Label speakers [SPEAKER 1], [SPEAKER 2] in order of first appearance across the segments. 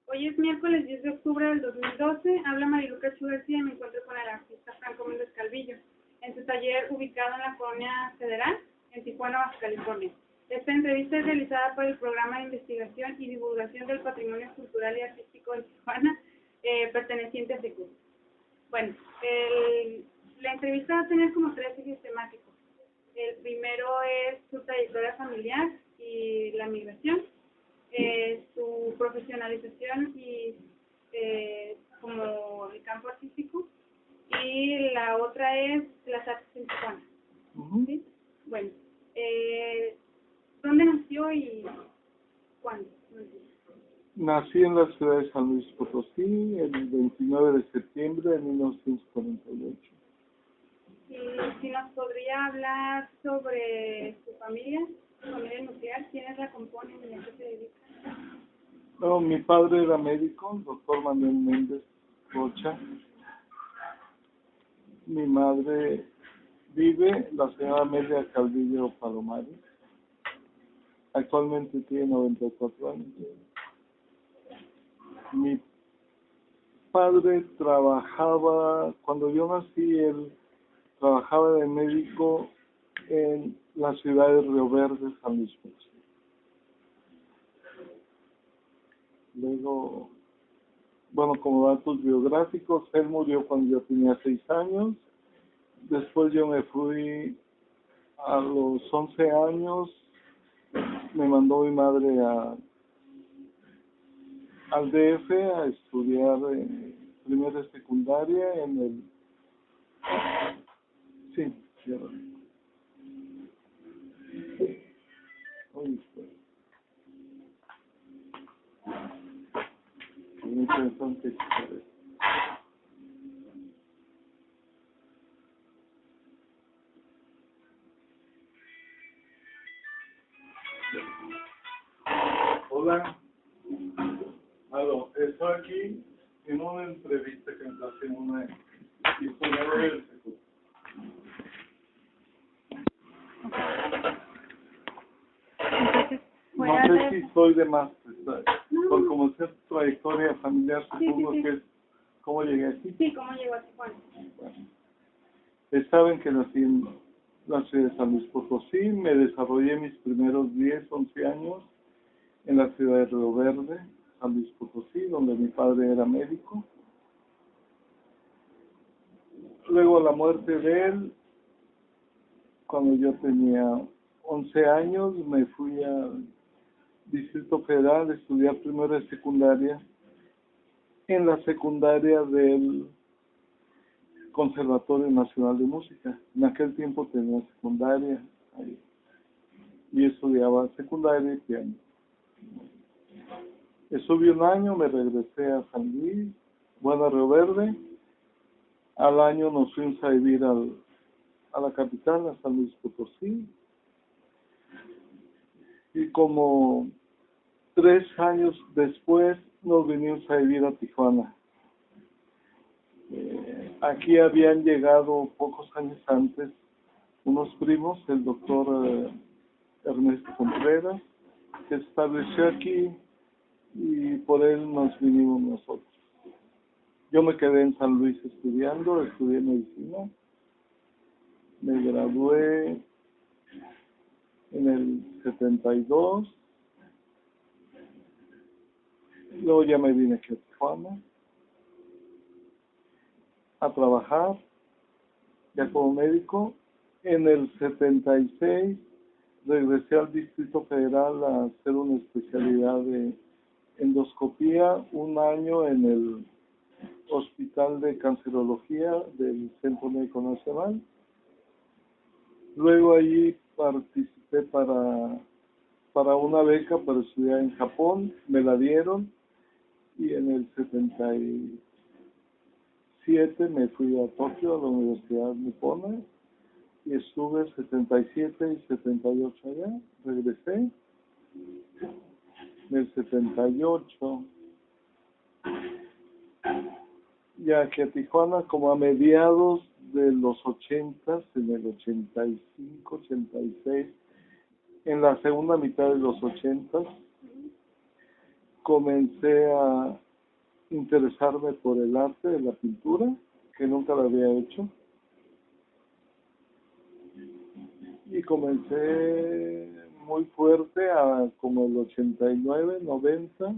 [SPEAKER 1] Hoy es miércoles 10 de octubre del 2012. Habla Marilu Cacho García y me encuentro con el artista Franco Méndez Calvillo en su taller ubicado en la Colonia Federal, en Tijuana, Baja California. Esta entrevista es realizada por el Programa de Investigación y Divulgación del Patrimonio Cultural y Artístico de Tijuana, perteneciente a SECUR. Bueno, la entrevista va a tener como 3 ejes temáticos. El primero es su trayectoria familiar y la migración, su profesionalización y como el campo artístico, y la otra es las artes en Tijuana. ¿Sí? Bueno, ¿dónde nació y cuándo?
[SPEAKER 2] Nací en la ciudad de San Luis Potosí el 29 de septiembre de 1948.
[SPEAKER 1] Y si nos podría hablar sobre su familia nuclear, ¿quiénes la componen y a qué se dedican?
[SPEAKER 2] No, mi padre era médico, doctor Manuel Méndez Rocha. Mi madre vive, la señora Amelia Calvillo Palomares. Actualmente tiene 94 años. Mi padre trabajaba, cuando yo nací, él trabajaba de médico en la ciudad de Río Verde, San Luis Potosí. Luego, bueno, como datos biográficos, él murió cuando yo tenía 6 años. Después yo me fui a los 11 años, me mandó mi madre al DF a estudiar primera y secundaria en el... Sí, cierra. Oye, muy interesante historia. Hola. Aló, estoy aquí en una entrevista que me hace una historiadora del SECUR.
[SPEAKER 1] Entonces,
[SPEAKER 2] No sé si estoy de más, por conocer tu trayectoria familiar, supongo
[SPEAKER 1] sí.
[SPEAKER 2] que es cómo llegué aquí.
[SPEAKER 1] Sí, ¿cómo llegó a Tijuana?
[SPEAKER 2] Bueno, saben que nací en la ciudad de San Luis Potosí, me desarrollé mis primeros 10, 11 años en la ciudad de Río Verde, San Luis Potosí, donde mi padre era médico. Luego, a la muerte de él, cuando yo tenía 11 años, me fui al Distrito Federal a estudiar primero de secundaria en la secundaria del Conservatorio Nacional de Música. En aquel tiempo tenía secundaria ahí, y estudiaba secundaria y piano. Estuve un año, me regresé a San Luis, a Río Verde. Al año nos fuimos a vivir a la capital, a San Luis Potosí. Y como 3 años después nos vinimos a vivir a Tijuana. Aquí habían llegado pocos años antes unos primos, el doctor Ernesto Contreras, que se estableció aquí, y por él nos vinimos nosotros. Yo me quedé en San Luis estudiando, estudié medicina, me gradué en el 72, luego ya me vine aquí a Tijuana a trabajar ya como médico. En el 76 regresé al Distrito Federal a hacer una especialidad de endoscopía, 1 año en el Hospital de Cancerología del Centro Médico Nacional. Luego allí participé para una beca para estudiar en Japón, me la dieron, y en el 77 me fui a Tokio, a la Universidad Nipona, y estuve 77 y 78 allá. Regresé en el 78 ya aquí a Tijuana, como a mediados de los 80, en el 85, 86, en la segunda mitad de los 80, comencé a interesarme por el arte de la pintura, que nunca lo había hecho. Y comencé muy fuerte a como el 89, 90,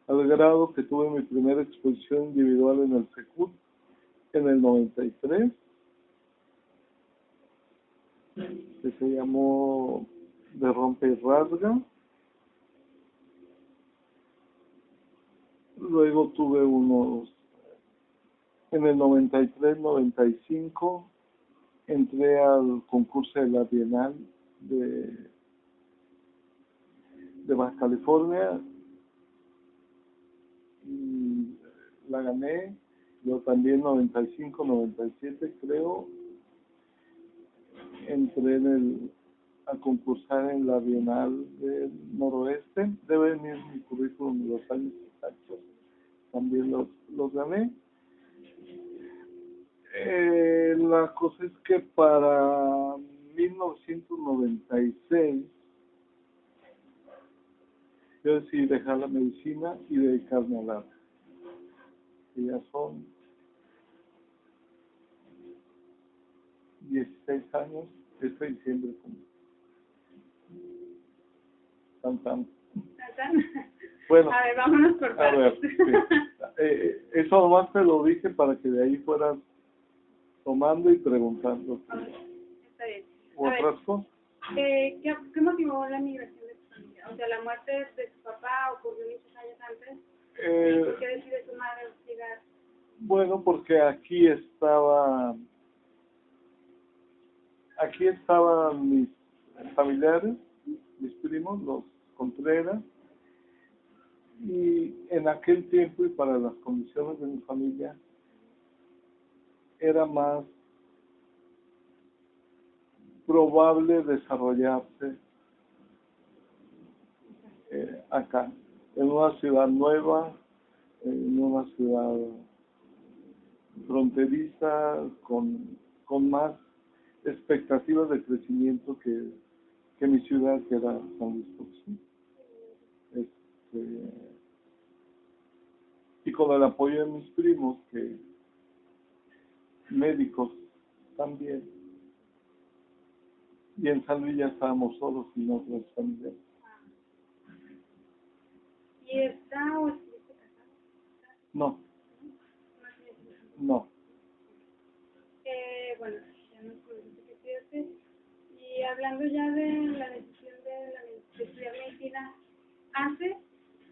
[SPEAKER 2] al grado que tuve mi primera exposición individual en el Secut en el 93, que se llamó De Rompe y Rasga. Luego tuve unos, en el 93, 95, entré al concurso de la Bienal de Baja California y la gané. Yo también 95, 97 creo, entré a concursar en la Bienal del Noroeste. Debe venir mi currículum de los años exactos. También los gané. La cosa es que para 1996 yo decidí dejar la medicina y dedicarme al arte. Que ya son 16 años, este diciembre como tan. Bueno,
[SPEAKER 1] a ver, vámonos por partes.
[SPEAKER 2] A ver, sí. Eso nomás te lo dije para que de ahí fueras tomando y preguntando.
[SPEAKER 1] Está bien.
[SPEAKER 2] ¿Otras cosas?
[SPEAKER 1] ¿Qué motivó la migración de tu familia? O sea, la muerte de tu papá ocurrió muchos años antes. ¿Por qué decide tu madre llegar?
[SPEAKER 2] Bueno, porque aquí estaban mis familiares, mis primos, los Contreras, y en aquel tiempo y para las condiciones de mi familia era más probable desarrollarse acá, en una ciudad nueva, en una ciudad fronteriza, con más expectativas de crecimiento que mi ciudad, que era San Luis Potosí. Y con el apoyo de mis primos, que médicos también, y en San Luis ya estábamos solos sin otras familias.
[SPEAKER 1] ¿Y está o estuviste casado?
[SPEAKER 2] No.
[SPEAKER 1] Bueno, ya nos conociste que estudiaste. Y hablando ya de la decisión de estudiar medicina, antes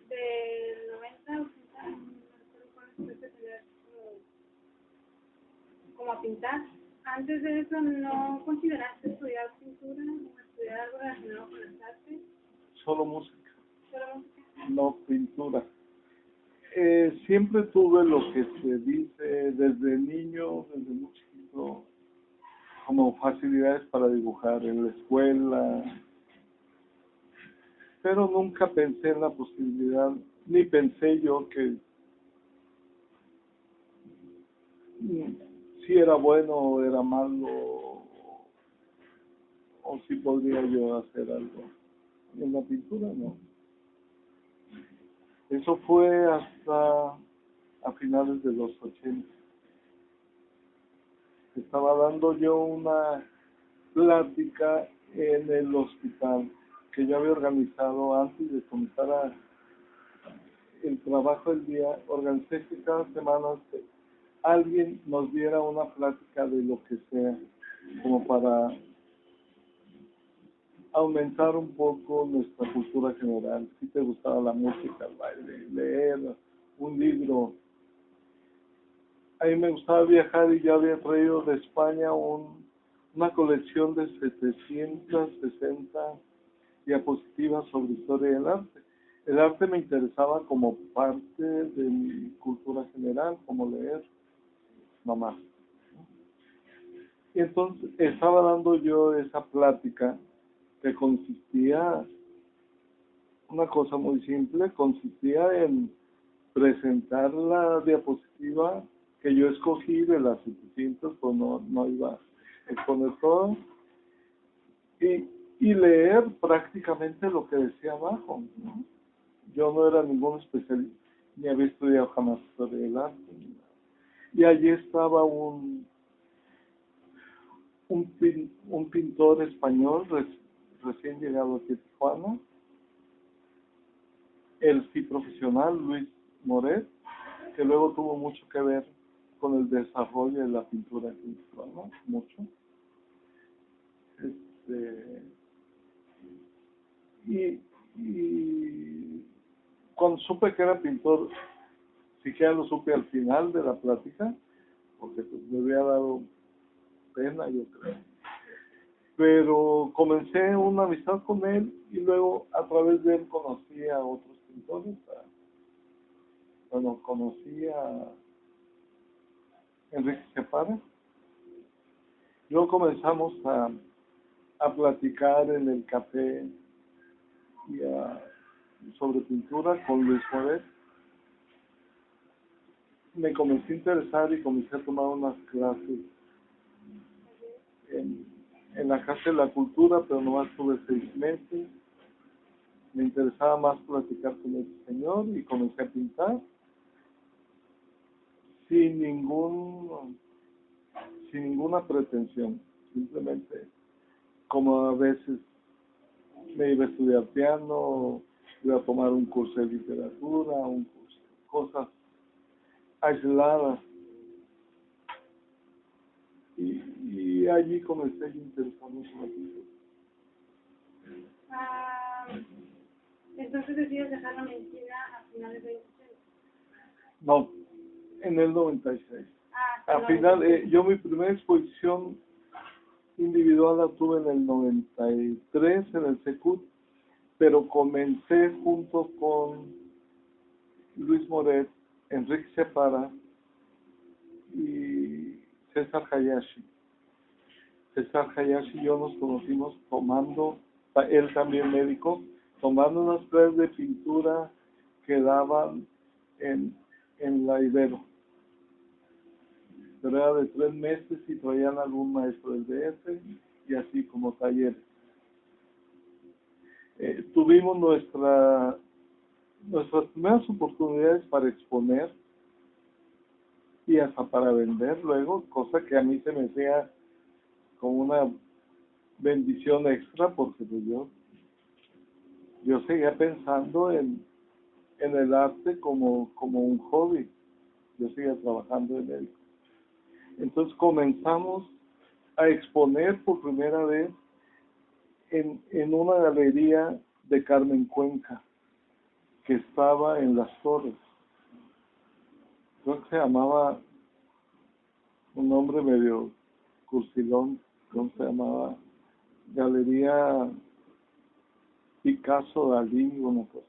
[SPEAKER 1] del 90 o 80, no recuerdo cuándo empezaste a tener como a pintar. Antes de eso, ¿no consideraste estudiar pintura o estudiar algo relacionado con las artes?
[SPEAKER 2] Solo música.
[SPEAKER 1] ¿Solo música?
[SPEAKER 2] No pintura. Siempre tuve lo que se dice desde niño, desde muy chiquito, como facilidades para dibujar en la escuela, pero nunca pensé en la posibilidad, ni pensé yo que si era bueno o era malo, o si podría yo hacer algo. En la pintura no. Eso fue hasta a finales de los 80. Estaba dando yo una plática en el hospital que yo había organizado antes de comenzar el trabajo del día. Organicé que cada semana alguien nos diera una plática de lo que sea, como para aumentar un poco nuestra cultura general. Si te gustaba la música, el baile, leer un libro. A mí me gustaba viajar y yo había traído de España una colección de 760 diapositivas sobre historia del arte. El arte me interesaba como parte de mi cultura general, como leer, nomás. Y entonces estaba dando yo esa plática que consistía, una cosa muy simple, consistía en presentar la diapositiva que yo escogí de las 700, pues no iba a exponer todo, y leer prácticamente lo que decía abajo, ¿no? yo no era ningún especialista, ni había estudiado jamás historia del arte. Y allí estaba un pintor español recién llegado aquí a Tijuana, él sí profesional, Luis Moret, que luego tuvo mucho que ver con el desarrollo de la pintura aquí en Tijuana, mucho. Y cuando supe que era pintor, siquiera lo supe al final de la plática, porque pues, me había dado pena, yo creo. Pero comencé una amistad con él y luego a través de él conocí a otros pintores. Bueno, conocí a Enrique Separa. Luego comenzamos a platicar en el café y sobre pintura con Luis Moret. Me comencé a interesar y comencé a tomar unas clases en la Casa de la Cultura, pero nomás tuve 6 meses. Me interesaba más platicar con el señor y comencé a pintar sin ninguna pretensión, simplemente como a veces me iba a estudiar piano, iba a tomar un curso de literatura, cosas aisladas. Y allí comencé a interesarme en la pintura.
[SPEAKER 1] Entonces decides dejar la medicina a finales de 2016.
[SPEAKER 2] No, en el 96.
[SPEAKER 1] A
[SPEAKER 2] final, yo mi primera exposición individual la tuve en el 93 en el Secut, pero comencé junto con Luis Moret, Enrique Separa y César Hayashi. César Hayashi y yo nos conocimos tomando, él también médico, tomando unas clases de pintura que daban en la Ibero. Pero era de 3 meses y traían algún maestro del DF y así como talleres. Tuvimos nuestras primeras oportunidades para exponer y hasta para vender luego, cosa que a mí se me hacía como una bendición extra porque pues yo seguía pensando en el arte como un hobby. Yo seguía trabajando en él. Entonces comenzamos a exponer por primera vez en una galería de Carmen Cuenca que estaba en Las Torres. Creo que se llamaba un nombre medio cursilón, ¿cómo se llamaba? Galería Picasso, Dalí, una cosa.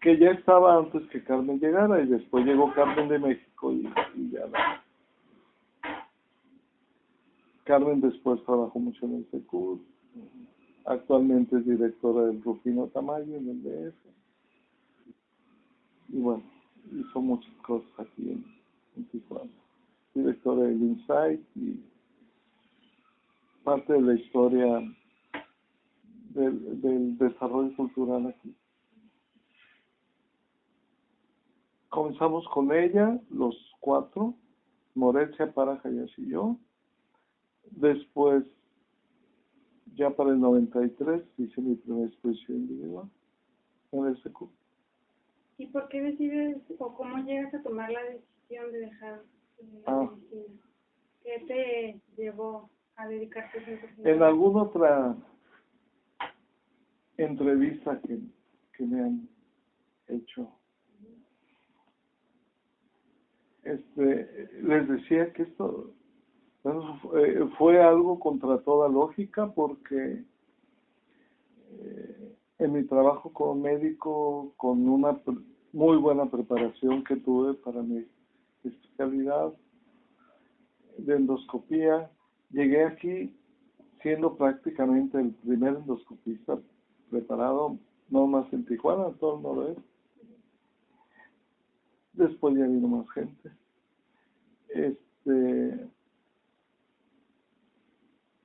[SPEAKER 2] Que ya estaba antes que Carmen llegara y después llegó Carmen de México y ya la... Carmen después trabajó mucho en el Secut, actualmente es directora del Rufino Tamayo en el DF. Y bueno, hizo muchas cosas aquí en Tijuana. Directora del Insight y parte de la historia del desarrollo cultural aquí. Comenzamos con ella, los 4, Moret, Separa, Hayashi y yo. Después, ya para el 93, hice mi primera exposición individual en el SECU.
[SPEAKER 1] ¿Y por qué decides o cómo llegas a tomar la decisión de dejar la medicina? ¿Qué te llevó a dedicarte 100%?
[SPEAKER 2] En alguna otra entrevista que me han hecho, les decía que esto fue algo contra toda lógica porque en mi trabajo como médico, con una muy buena preparación que tuve para mi especialidad de endoscopía, llegué aquí siendo prácticamente el primer endoscopista preparado, no más en Tijuana, en todo el noroeste. Después ya vino más gente.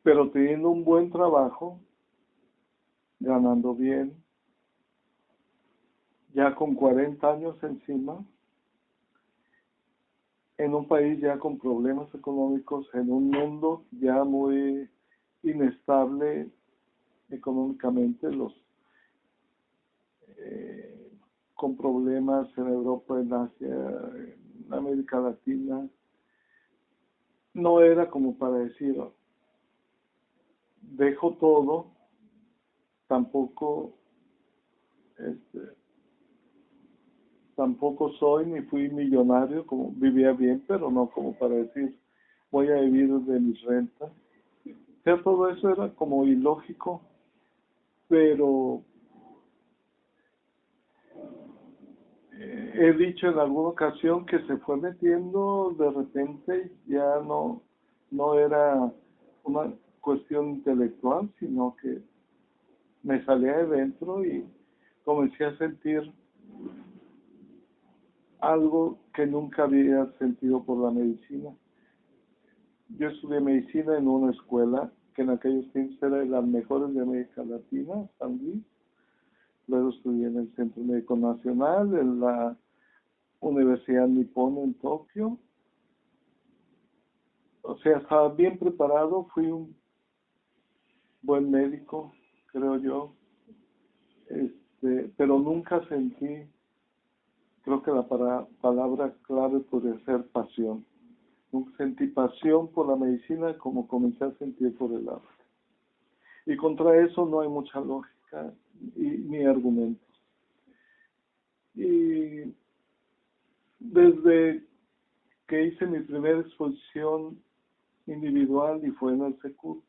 [SPEAKER 2] Pero teniendo un buen trabajo, ganando bien, ya con 40 años encima, en un país ya con problemas económicos, en un mundo ya muy inestable económicamente, con problemas en Europa, en Asia, en América Latina. No era como para decir, dejo todo, tampoco, tampoco soy ni fui millonario, como vivía bien, pero no como para decir, voy a vivir de mis rentas. O sea, todo eso era como ilógico, pero he dicho en alguna ocasión que se fue metiendo de repente, ya no era una cuestión intelectual, sino que me salía de dentro y comencé a sentir algo que nunca había sentido por la medicina. Yo estudié medicina en una escuela que en aquellos tiempos era de las mejores de América Latina, San Luis. Luego estudié en el Centro Médico Nacional, en la Universidad Nippon en Tokio. O sea, estaba bien preparado, fui un buen médico, creo yo. Pero nunca sentí, creo que la palabra clave podría ser pasión. Nunca sentí pasión por la medicina como comencé a sentir por el arte. Y contra eso no hay mucha lógica ni argumentos. Y desde que hice mi primera exposición individual y fue en el Secur,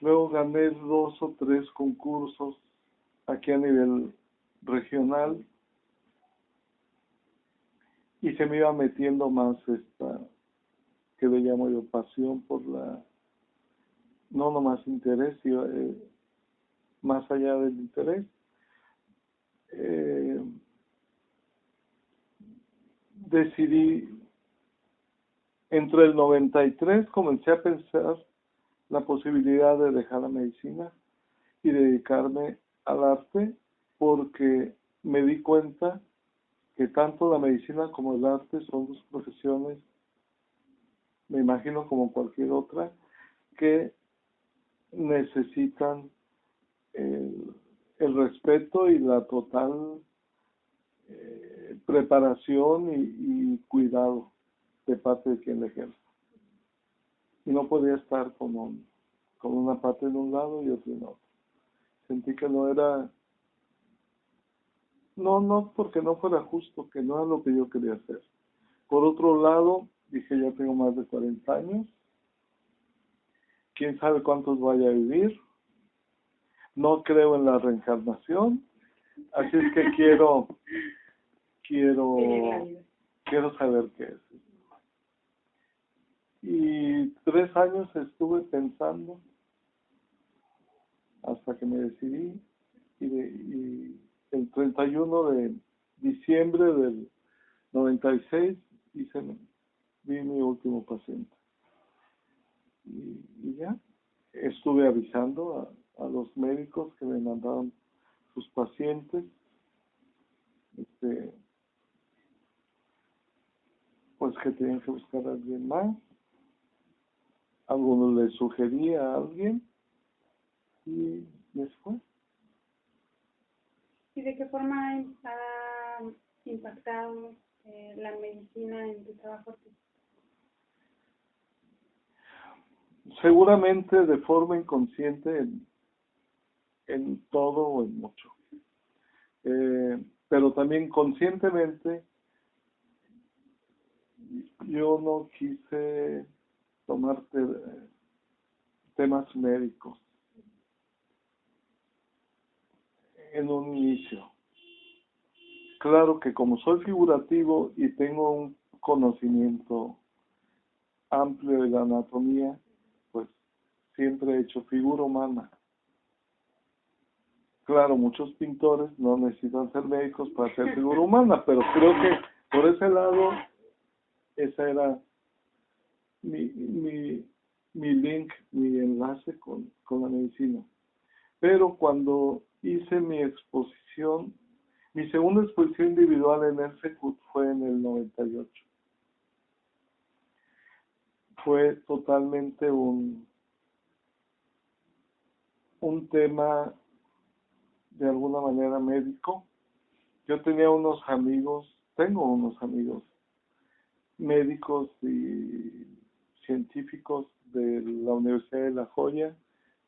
[SPEAKER 2] luego gané 2 o 3 concursos aquí a nivel regional y se me iba metiendo más esta, que le llamo yo, pasión por la, no nomás interés, sino, más allá del interés. Decidí, entre el 93 comencé a pensar la posibilidad de dejar la medicina y dedicarme al arte, porque me di cuenta que tanto la medicina como el arte son dos profesiones, me imagino como cualquier otra, que necesitan el respeto y la total preparación y cuidado de parte de quien le ejerce. Y no podía estar con una parte en un lado y otra en otro. Sentí que no era, no porque no fuera justo, que no era lo que yo quería hacer. Por otro lado, dije, ya tengo más de 40 años, quién sabe cuántos vaya a vivir, no creo en la reencarnación, así es que quiero saber qué es. Y 3 años estuve pensando hasta que me decidí y el 31 de diciembre del 96 vi mi último paciente. Y ya, estuve avisando a los médicos que me mandaban sus pacientes, pues que tenían que buscar a alguien más. Algunos les sugería a alguien y les fue.
[SPEAKER 1] ¿Y de qué forma ha impactado la medicina en tu trabajo?
[SPEAKER 2] Seguramente de forma inconsciente en todo o en mucho. Pero también conscientemente yo no quise tomar temas médicos en un inicio. Claro que como soy figurativo y tengo un conocimiento amplio de la anatomía, pues siempre he hecho figura humana. Claro, muchos pintores no necesitan ser médicos para hacer figura humana, pero creo que por ese lado, esa era mi link, mi enlace con la medicina. Pero cuando hice mi exposición, mi segunda exposición individual en el Secut fue en el 98. Fue totalmente un tema de alguna manera médico. Yo tenía tengo unos amigos médicos y científicos de la Universidad de La Joya,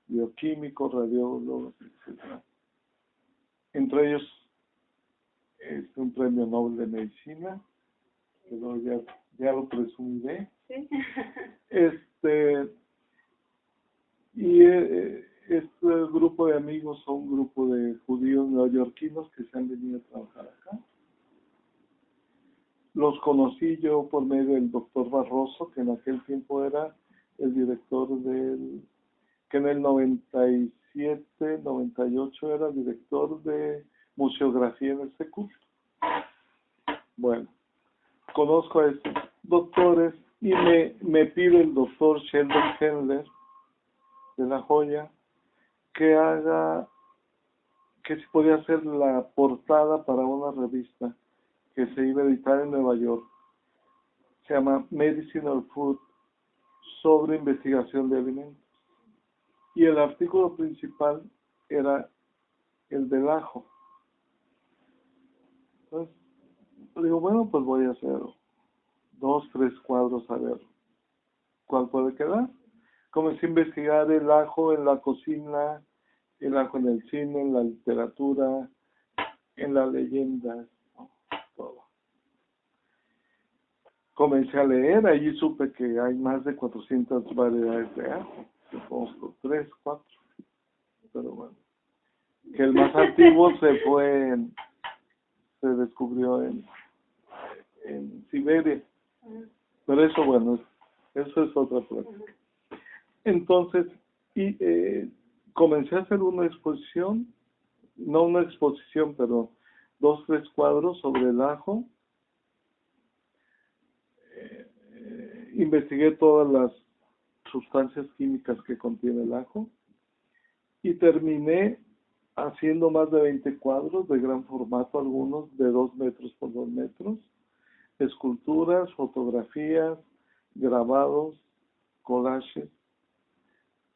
[SPEAKER 2] bioquímicos, radiólogos, etc. Entre ellos un premio Nobel de Medicina, pero ya lo presumiré.
[SPEAKER 1] Sí.
[SPEAKER 2] Este grupo de amigos son un grupo de judíos neoyorquinos que se han venido a trabajar acá. Los conocí yo por medio del doctor Barroso, que en aquel tiempo era el director que en el 97, 98 era director de museografía en el Secut. Bueno, conozco a estos doctores y me pide el doctor Sheldon Hendler de La Joya que si podía hacer la portada para una revista que se iba a editar en Nueva York. Se llama Medicinal Food, sobre investigación de alimentos. Y el artículo principal era el del ajo. Entonces, digo, bueno, pues voy a hacer 2, 3 cuadros a ver cuál puede quedar. Comencé a investigar el ajo en la cocina, el ajo en el cine, en la literatura, en las leyendas, ¿no? Todo. Comencé a leer, allí supe que hay más de 400 variedades de ajo. Yo conozco 3, 4, pero bueno. Que el más antiguo se descubrió en Siberia. Pero eso, bueno, eso es otra cosa. Entonces, comencé a hacer una exposición, no una exposición, pero 2, 3 cuadros sobre el ajo. Investigué todas las sustancias químicas que contiene el ajo y terminé haciendo más de 20 cuadros de gran formato, algunos de 2 metros por 2 metros, esculturas, fotografías, grabados, collages,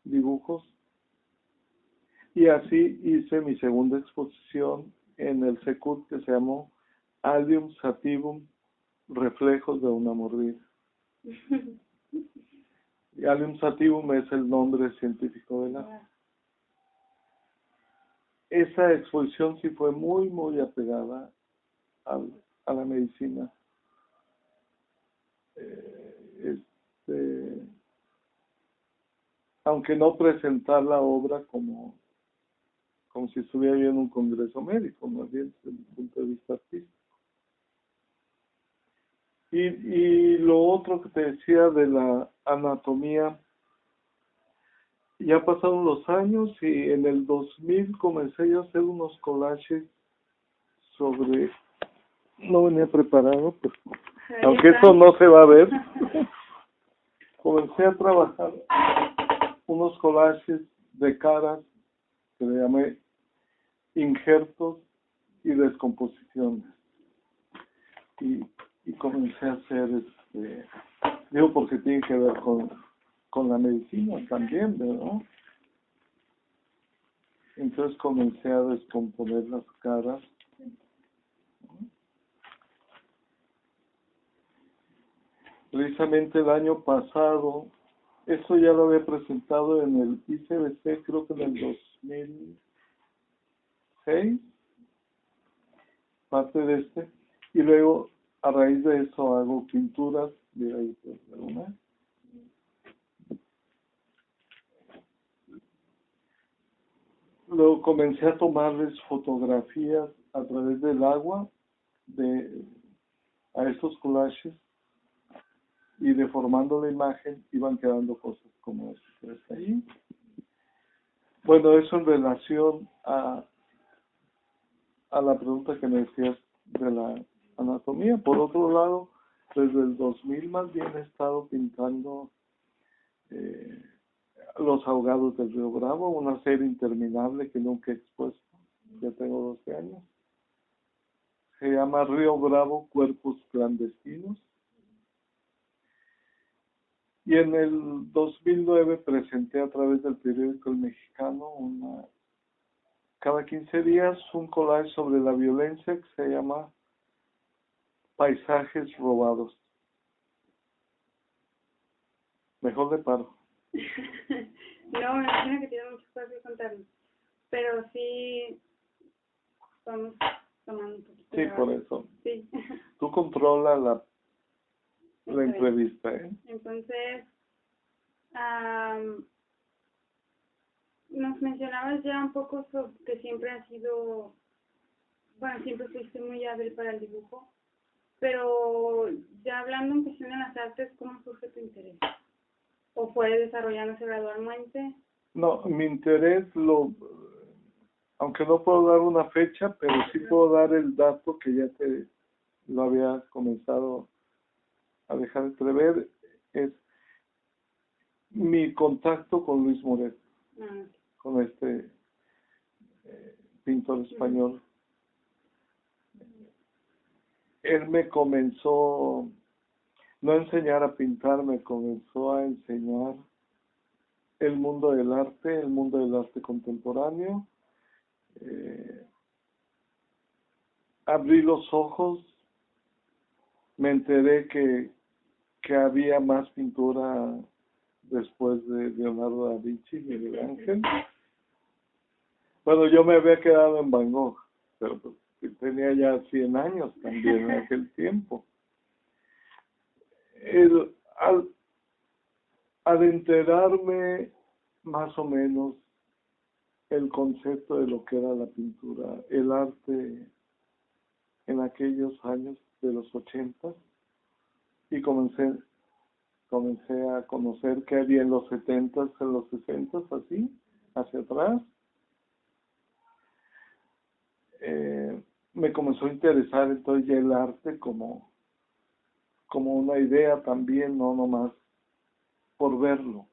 [SPEAKER 2] dibujos. Y así hice mi segunda exposición en el Secut, que se llamó Allium Sativum, reflejos de una mordida. Y Allium Sativum es el nombre científico del ajo. Esa exposición sí fue muy, muy apegada a la medicina. Aunque no presentar la obra como si estuviera yo en un congreso médico, más bien desde el punto de vista artístico. Y lo otro que te decía de la anatomía, ya pasaron los años y en el 2000 comencé yo a hacer unos collages sobre, no venía preparado, pero aunque eso no se va a ver, comencé a trabajar unos collages de caras que le llamé injertos y descomposiciones. Y comencé a hacer, digo porque tiene que ver con la medicina también, ¿verdad? Entonces comencé a descomponer las caras. Precisamente el año pasado, eso ya lo había presentado en el ICBC, creo que en el 2006, parte de y luego a raíz de eso hago pinturas, de ahí una. Luego comencé a tomarles fotografías a través del agua a estos collages y deformando la imagen iban quedando cosas como esta que ves ahí. Bueno, eso en relación a la pregunta que me decías de la anatomía. Por otro lado, desde el 2000 más bien he estado pintando los ahogados del Río Bravo, una serie interminable que nunca he expuesto. ya tengo 12 años. Se llama Río Bravo, Cuerpos Clandestinos. Y en el 2009 presenté a través del periódico El Mexicano cada 15 días un collage sobre la violencia que se llama Paisajes Robados. Mejor de paro.
[SPEAKER 1] No, me imagino que tiene muchas cosas que contarnos. Pero sí, vamos tomando un poquito.
[SPEAKER 2] Sí, por eso.
[SPEAKER 1] Sí.
[SPEAKER 2] Tú controlas la entrevista, ¿eh?
[SPEAKER 1] Entonces, nos mencionabas ya un poco sobre que siempre has sido, bueno, siempre fuiste muy hábil para el dibujo, pero ya hablando en cuestión de las artes, ¿cómo surge tu interés? ¿O fue desarrollándose gradualmente?
[SPEAKER 2] No, mi interés aunque no puedo dar una fecha, pero sí puedo dar el dato que ya te lo había comenzado a dejar entrever, es mi contacto con Luis Moret, con este pintor español. Él me comenzó, no a enseñar a pintar, me comenzó a enseñar el mundo del arte contemporáneo. Abrí los ojos, me enteré que había más pintura después de Leonardo da Vinci y Miguel Ángel. Bueno, yo me había quedado en Van Gogh, pero pues, tenía ya 100 años también en aquel tiempo. Al enterarme más o menos el concepto de lo que era la pintura, el arte en aquellos años de los 80, y comencé a conocer qué había en los 70s, en los 60s, así, hacia atrás. Me comenzó a interesar entonces ya el arte como una idea también, no nomás por verlo,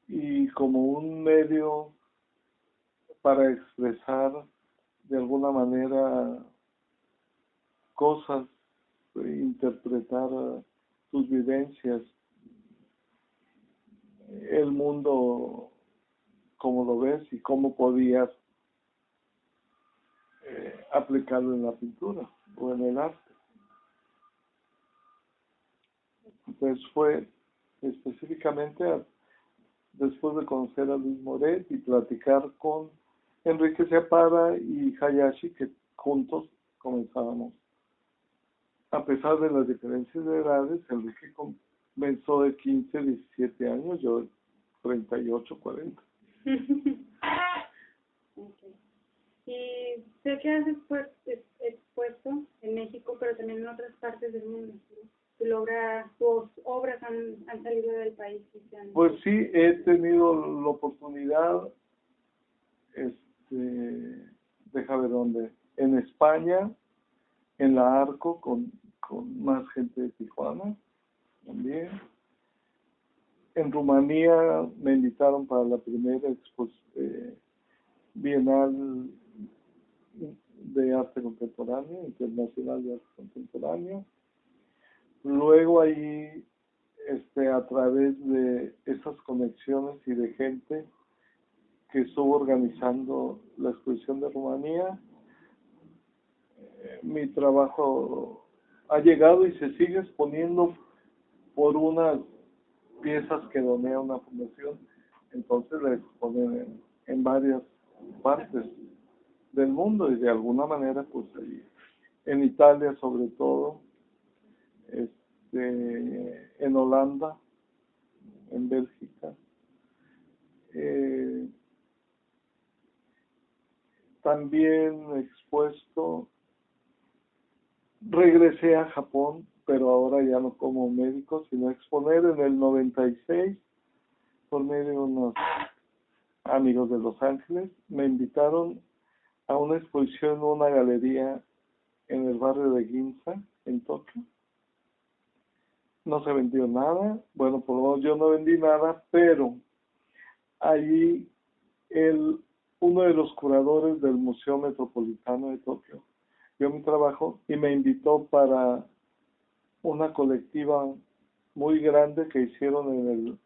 [SPEAKER 2] y como un medio para expresar de alguna manera cosas, interpretar tus vivencias, el mundo como lo ves y cómo podías aplicarlo en la pintura o en el arte. Entonces fue específicamente después de conocer a Luis Moret y platicar con Enrique Seapara y Hayashi, que juntos comenzábamos. A pesar de las diferencias de edades, Enrique comenzó de 15, 17 años, yo de 38, 40.
[SPEAKER 1] Okay. Y sé que has expuesto en México, pero también en otras partes del mundo. Tus obras han salido del país.
[SPEAKER 2] Pues sí, he tenido la oportunidad, deja ver dónde, en España, en la Arco, con más gente de Tijuana, también. En Rumanía me invitaron para la primera Bienal de Arte Contemporáneo, Internacional de Arte Contemporáneo. Luego ahí, a través de esas conexiones y de gente que estuvo organizando la exposición de Rumanía, mi trabajo ha llegado y se sigue exponiendo por unas piezas que doné a una fundación, entonces la exponen en varias partes del mundo y de alguna manera pues ahí, en Italia sobre todo, en Holanda, en Bélgica, también expuesto. Regresé a Japón, pero ahora ya no como médico, sino a exponer en el 96 por medio de unos amigos de Los Ángeles. Me invitaron a una exposición en una galería en el barrio de Ginza, en Tokio. No se vendió nada, bueno, por lo menos yo no vendí nada, pero allí el uno de los curadores del Museo Metropolitano de Tokio vio mi trabajo y me invitó para una colectiva muy grande que hicieron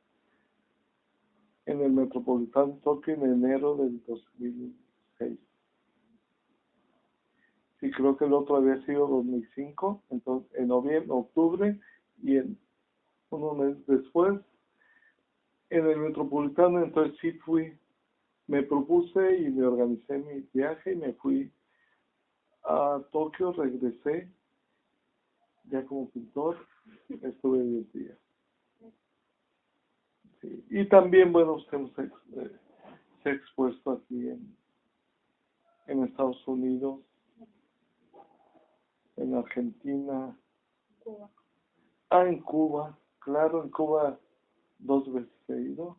[SPEAKER 2] en el Metropolitano de Tokio en enero del 2006. Sí, creo que el otro había sido 2005, entonces en noviembre, octubre, y en unos meses después en el Metropolitano. Entonces sí fui, me propuse y me organicé mi viaje y me fui a Tokio, regresé ya como pintor, estuve 10 días. Sí. Y también, bueno, se ha expuesto aquí en Estados Unidos, en Argentina,
[SPEAKER 1] Cuba.
[SPEAKER 2] en Cuba, claro, en Cuba 2 veces he ido.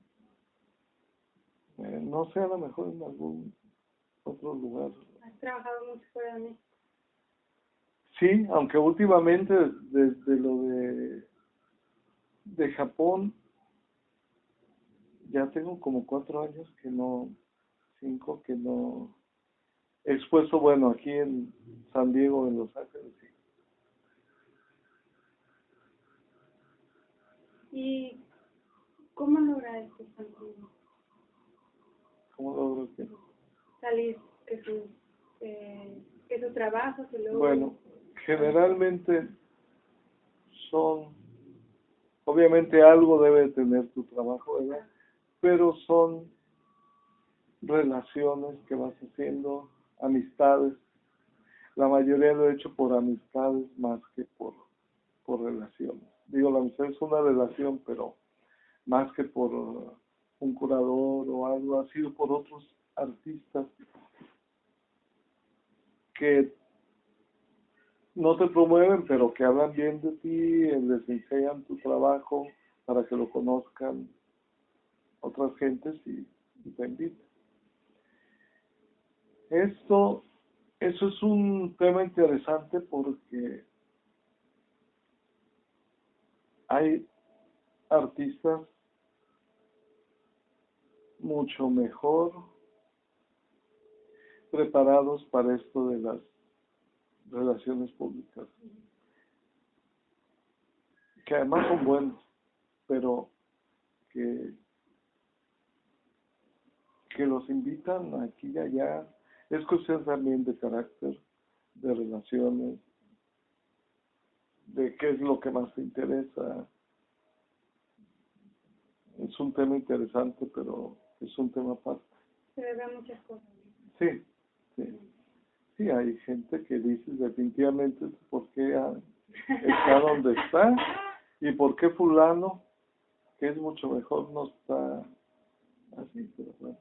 [SPEAKER 2] No sé, a lo mejor en algún otro lugar.
[SPEAKER 1] Has trabajado mucho fuera de México.
[SPEAKER 2] Sí, aunque últimamente desde lo de Japón ya tengo como 4 años que no, 5 que no he expuesto, bueno, aquí en San Diego, en Los Ángeles, sí.
[SPEAKER 1] ¿Y cómo lograste
[SPEAKER 2] ¿Cómo logro que?
[SPEAKER 1] salir que sus trabajos y luego...
[SPEAKER 2] Bueno, generalmente son, obviamente algo debe tener tu trabajo, ¿verdad? Pero son relaciones que vas haciendo, amistades. La mayoría lo he hecho por amistades más que por relaciones. Digo, la amistad es una relación, pero más que por un curador o algo, ha sido por otros artistas que no te promueven, pero que hablan bien de ti, les enseñan tu trabajo para que lo conozcan otras gentes y te invitan. Eso es un tema interesante porque hay artistas mucho mejor preparados para esto de las relaciones públicas, que además son buenos, pero que los invitan aquí y allá. Es cuestión también de carácter, de relaciones, de qué es lo que más te interesa. Es un tema interesante, pero es un tema aparte.
[SPEAKER 1] Se ven muchas cosas.
[SPEAKER 2] Sí, sí. Sí, hay gente que dice definitivamente por qué está donde está y por qué fulano, que es mucho mejor, no está así, pero bueno.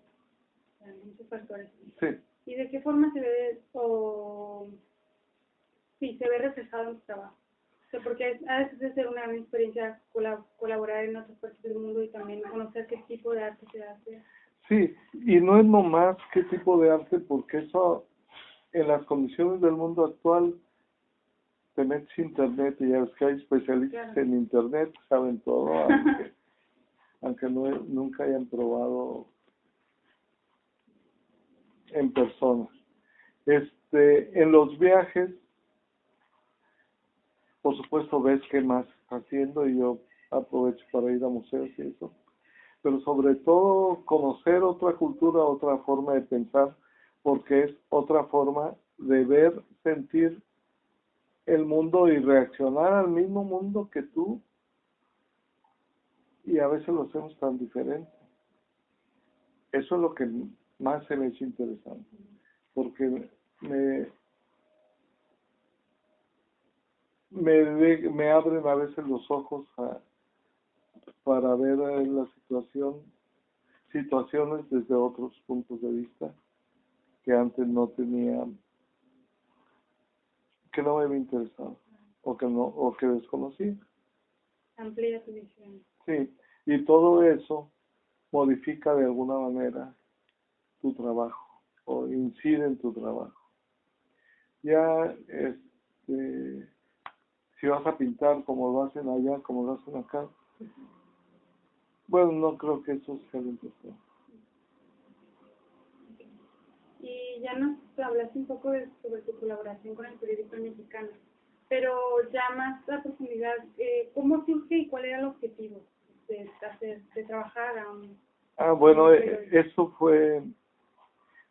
[SPEAKER 1] Muchos factores.
[SPEAKER 2] Sí.
[SPEAKER 1] ¿Y de qué forma se ve se ve reflejado en tu trabajo? O sea, porque a veces es ser una gran experiencia colaborar en otras partes del mundo y también conocer qué tipo de arte se hace.
[SPEAKER 2] Sí, y no es nomás qué tipo de arte, porque eso, en las condiciones del mundo actual, te metes internet y ya ves que hay especialistas
[SPEAKER 1] Claro.
[SPEAKER 2] en internet, saben todo, aunque nunca hayan probado en persona. En los viajes, por supuesto ves qué más está haciendo y yo aprovecho para ir a museos y eso, pero sobre todo conocer otra cultura, otra forma de pensar, porque es otra forma de ver, sentir el mundo y reaccionar al mismo mundo que tú, y a veces lo hacemos tan diferente. Eso es lo que más se me hizo interesante, porque me abren a veces los ojos para ver la situaciones desde otros puntos de vista que antes no tenía, que no me había interesado o que desconocía.
[SPEAKER 1] Amplía tu visión.
[SPEAKER 2] Sí, y todo eso modifica de alguna manera tu trabajo o incide en tu trabajo. Ya, si vas a pintar como lo hacen allá, como lo hacen acá, bueno, no creo que eso sea lo importante.
[SPEAKER 1] ya nos hablaste un poco sobre tu colaboración con el periódico El Mexicano, pero ya más a profundidad, ¿cómo surge y cuál era el objetivo de trabajar a un...
[SPEAKER 2] Bueno, eso fue,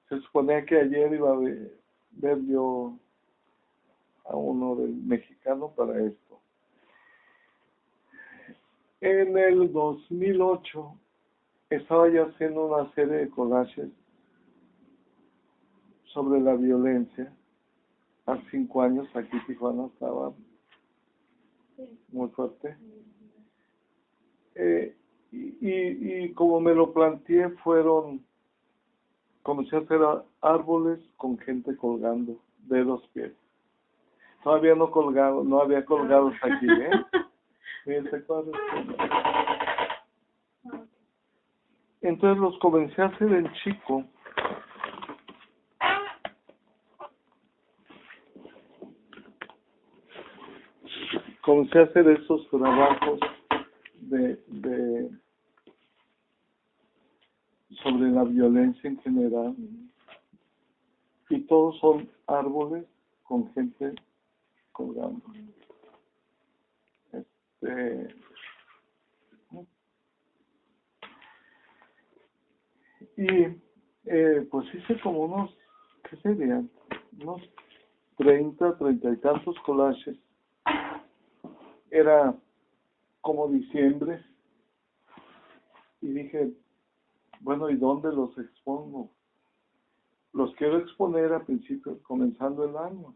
[SPEAKER 2] se suponía que ayer iba a ver yo a uno del Mexicano para esto. En el 2008 estaba yo haciendo una serie de collages sobre la violencia. Hace 5 años aquí en Tijuana estaba muy fuerte. Y como me lo planteé, comencé a hacer árboles con gente colgando de los pies. Todavía no había colgados aquí, ¿eh? Miren, ¿te acuerdas? Entonces los comencé a hacer en chico. Comencé a hacer esos trabajos sobre la violencia en general. Y todos son árboles con gente colgando. Y pues hice como unos, ¿qué serían? Unos 30 y tantos collages. Era como diciembre. Y dije, bueno, ¿y dónde los expongo? Los quiero exponer a principios, comenzando el año.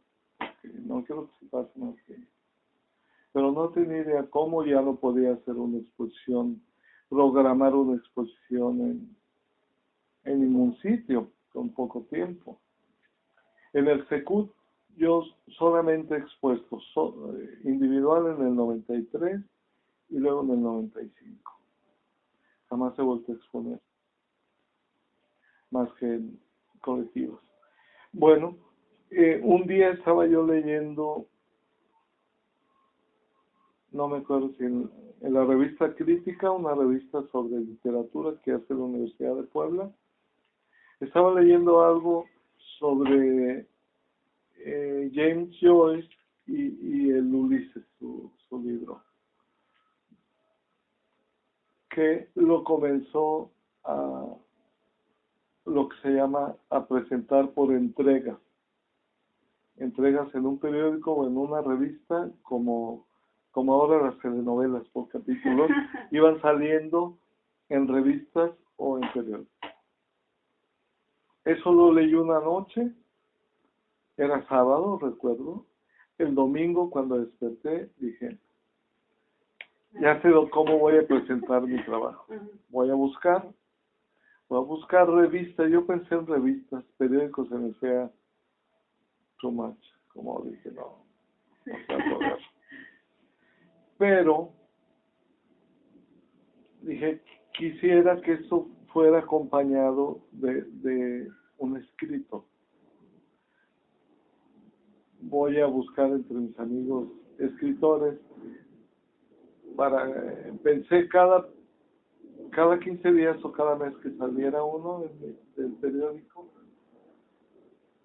[SPEAKER 2] No quiero que se pase más tiempo. Pero no tenía idea cómo. Ya no podía hacer una exposición, programar una exposición en ningún sitio con poco tiempo. En el Secut yo solamente he expuesto individual en el 93 y luego en el 95. Jamás he vuelto a exponer, más que en colectivos. Bueno, un día estaba yo leyendo, no me acuerdo si en la revista Crítica, una revista sobre literatura que hace la Universidad de Puebla. Estaba leyendo algo sobre James Joyce y el Ulises, su libro, que lo comenzó a lo que se llama a presentar por entregas en un periódico o en una revista, como ahora las telenovelas por capítulos, iban saliendo en revistas o en periódicos. Eso lo leí una noche, era sábado, recuerdo. El domingo, cuando desperté, dije, ya sé cómo voy a presentar mi trabajo. Voy a buscar revistas. Yo pensé en revistas, periódicos, se me hacía too much. Como dije, no se va a poder. Pero dije, quisiera que esto fuera acompañado de un escrito. Voy a buscar entre mis amigos escritores. Pensé cada 15 días o cada mes que saliera uno del periódico,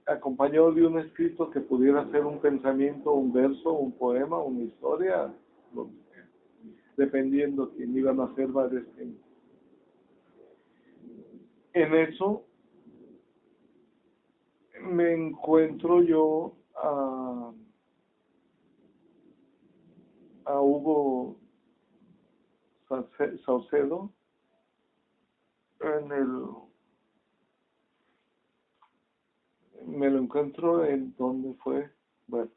[SPEAKER 2] acompañado de un escrito que pudiera ser un pensamiento, un verso, un poema, una historia, dependiendo quién iban a hacer varias cosas. En eso me encuentro yo a Hugo Saucedo me lo encuentro en donde fue, bueno,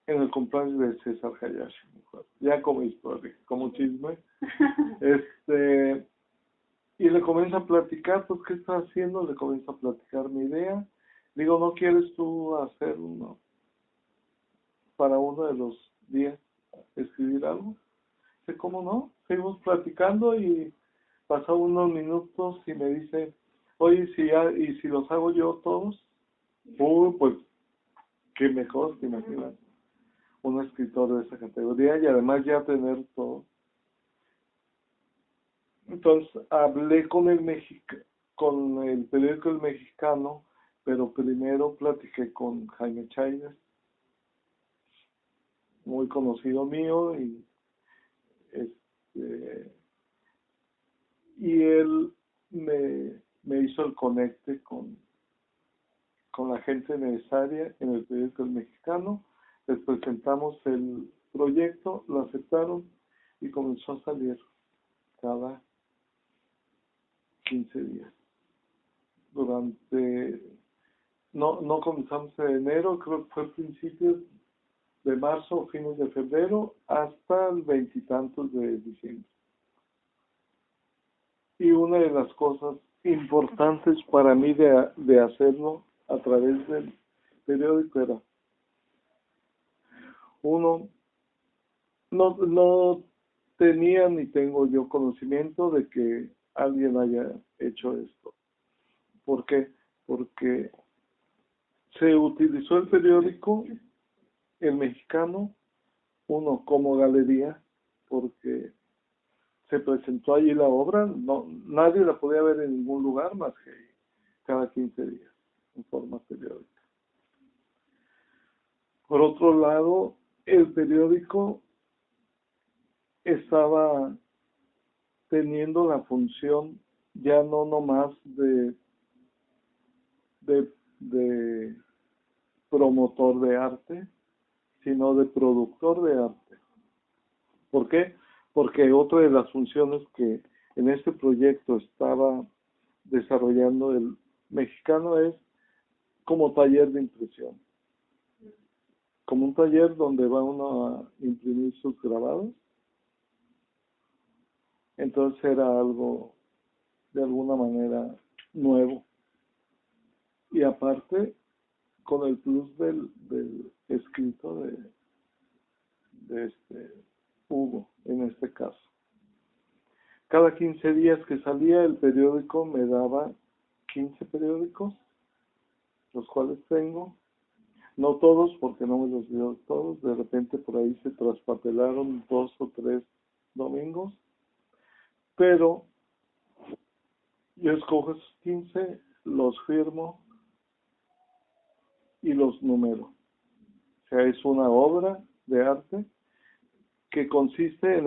[SPEAKER 2] en el cumpleaños de César Hayashi, ya como historia, como chisme, y le comienzo a platicar, pues, ¿qué está haciendo? Le comienzo a platicar mi idea. Digo, ¿no quieres tú hacer para uno de los días, escribir algo? Dice, ¿cómo no? Seguimos platicando y pasó unos minutos y me dice, oye, y si los hago yo todos, pues, qué mejor, te imaginas, un escritor de esa categoría y además ya tener todo. Entonces hablé con el periódico El Mexicano pero primero platiqué con Jaime Chaires, muy conocido mío, y él me hizo el conecte con la gente necesaria en el periódico El Mexicano. Les presentamos el proyecto, lo aceptaron y comenzó a salir cada 15 días. No comenzamos en enero, creo que fue principios de marzo o fines de febrero hasta el veintitantos de diciembre. Y una de las cosas importantes para mí de hacerlo a través del periódico era, uno, no tenía ni tengo yo conocimiento de que alguien haya hecho esto. ¿Por qué? Porque se utilizó el periódico El Mexicano, uno, como galería, porque se presentó allí la obra, nadie la podía ver en ningún lugar más que cada 15 días, en forma periódica. Por otro lado, el periódico estaba teniendo la función ya no nomás de promotor de arte, sino de productor de arte. ¿Por qué? Porque otra de las funciones que en este proyecto estaba desarrollando El Mexicano es como taller de impresión. Como un taller donde va uno a imprimir sus grabados. Entonces era algo de alguna manera nuevo. Y aparte, con el plus del escrito de Hugo, en este caso. Cada 15 días que salía el periódico me daba 15 periódicos, los cuales tengo. No todos, porque no me los dio todos. De repente por ahí se traspapelaron 2 o 3 domingos. Pero yo escojo esos 15, los firmo y los numero. O sea, es una obra de arte que consiste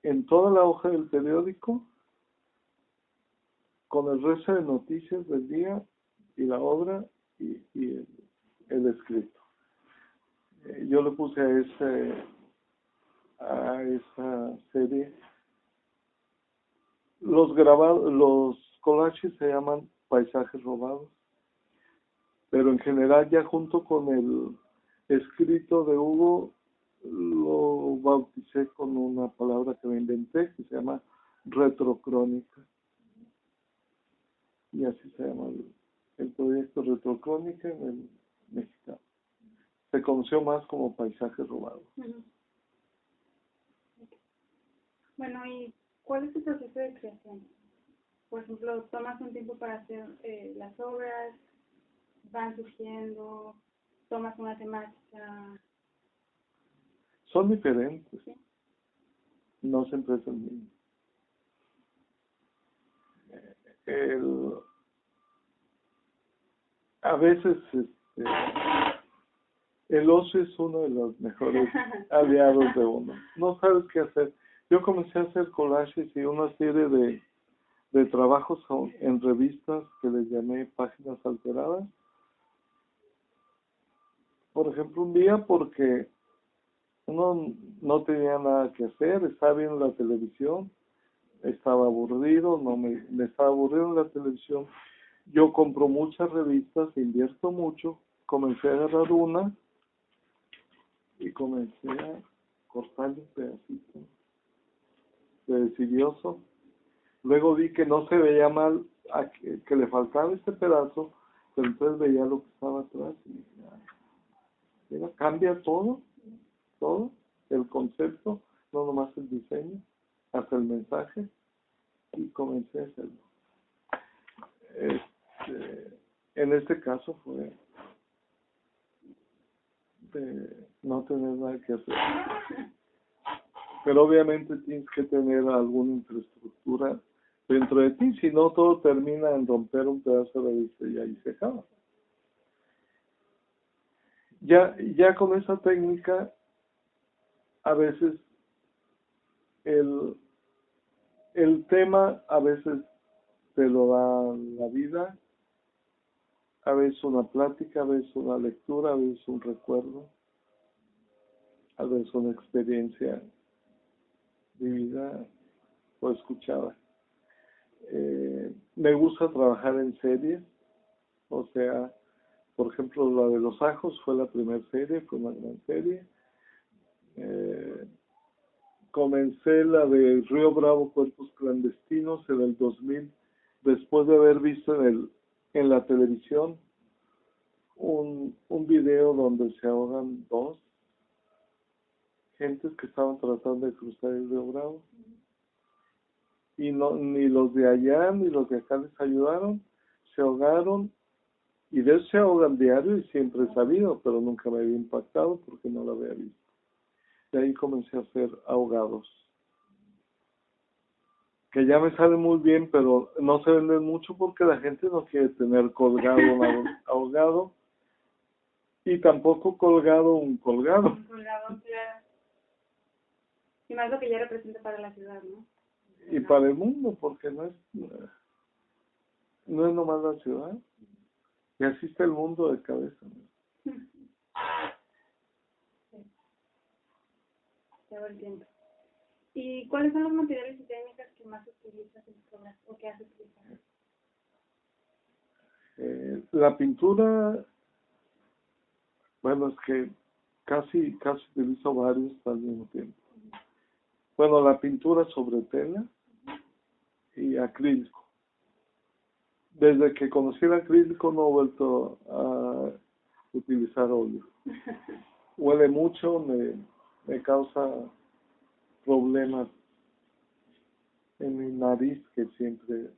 [SPEAKER 2] en toda la hoja del periódico, con el resto de noticias del día y la obra y el escrito. Yo le puse a esa serie, los collages se llaman paisajes robados, pero en general ya junto con el escrito de Hugo lo bauticé con una palabra que me inventé que se llama retrocrónica, y así se llama el proyecto Retrocrónica en el Mexicano. Se conoció más como paisajes robados.
[SPEAKER 1] Uh-huh. Bueno, ¿y cuál es tu proceso de creación? Por ejemplo, ¿tomas un tiempo para hacer las obras? ¿Van surgiendo? ¿Tomas una temática?
[SPEAKER 2] Son diferentes.
[SPEAKER 1] ¿Sí?
[SPEAKER 2] No siempre es el mismo. A veces el ocio es uno de los mejores aliados de uno. No sabes qué hacer. Yo comencé a hacer collages y una serie de trabajos en revistas que les llamé páginas alteradas. Por ejemplo, un día porque uno no tenía nada que hacer, estaba viendo la televisión, estaba aburrido, me estaba aburrido en la televisión. Yo compro muchas revistas, invierto mucho, comencé a agarrar una y comencé a cortarle un pedacito de decidioso. Luego vi que no se veía mal, que le faltaba este pedazo, pero entonces veía lo que estaba atrás y dije, mira, cambia todo, el concepto, no nomás el diseño, hasta el mensaje, y comencé a hacerlo. En este caso fue de no tener nada que hacer. Pero obviamente tienes que tener alguna infraestructura. dentro de ti, si no todo termina en romper un pedazo de vista y ahí se acaba. Ya con esa técnica, a veces el tema a veces te lo da la vida, a veces una plática, a veces una lectura, a veces un recuerdo, a veces una experiencia vivida o escuchada. Me gusta trabajar en series, o sea, por ejemplo, la de Los Ajos fue la primera serie, fue una gran serie. Comencé la de Río Bravo, Cuerpos Clandestinos en el 2000, después de haber visto en la televisión un video donde se ahogan dos gentes que estaban tratando de cruzar el Río Bravo. Y no, ni los de allá ni los de acá les ayudaron, se ahogaron, y de eso se ahogan diario y siempre he sabido, pero nunca me había impactado porque no lo había visto. De ahí comencé a hacer ahogados, que ya me salen muy bien, pero no se venden mucho porque la gente no quiere tener colgado un ahogado y tampoco colgado un colgado.
[SPEAKER 1] Un colgado, claro. Y más lo que ya representa para la ciudad, ¿no?
[SPEAKER 2] Y para el mundo, porque no es nomás la ciudad. Y así está el mundo de cabeza, ¿no?
[SPEAKER 1] Sí, te entiendo. ¿Y cuáles son los materiales y técnicas que más utilizas en tus obras o que has utilizado?
[SPEAKER 2] La pintura, bueno, es que casi utilizo varios al mismo tiempo. Bueno, la pintura sobre tela y acrílico. Desde que conocí el acrílico no he vuelto a utilizar óleo. Huele mucho, me causa problemas en mi nariz, que siempre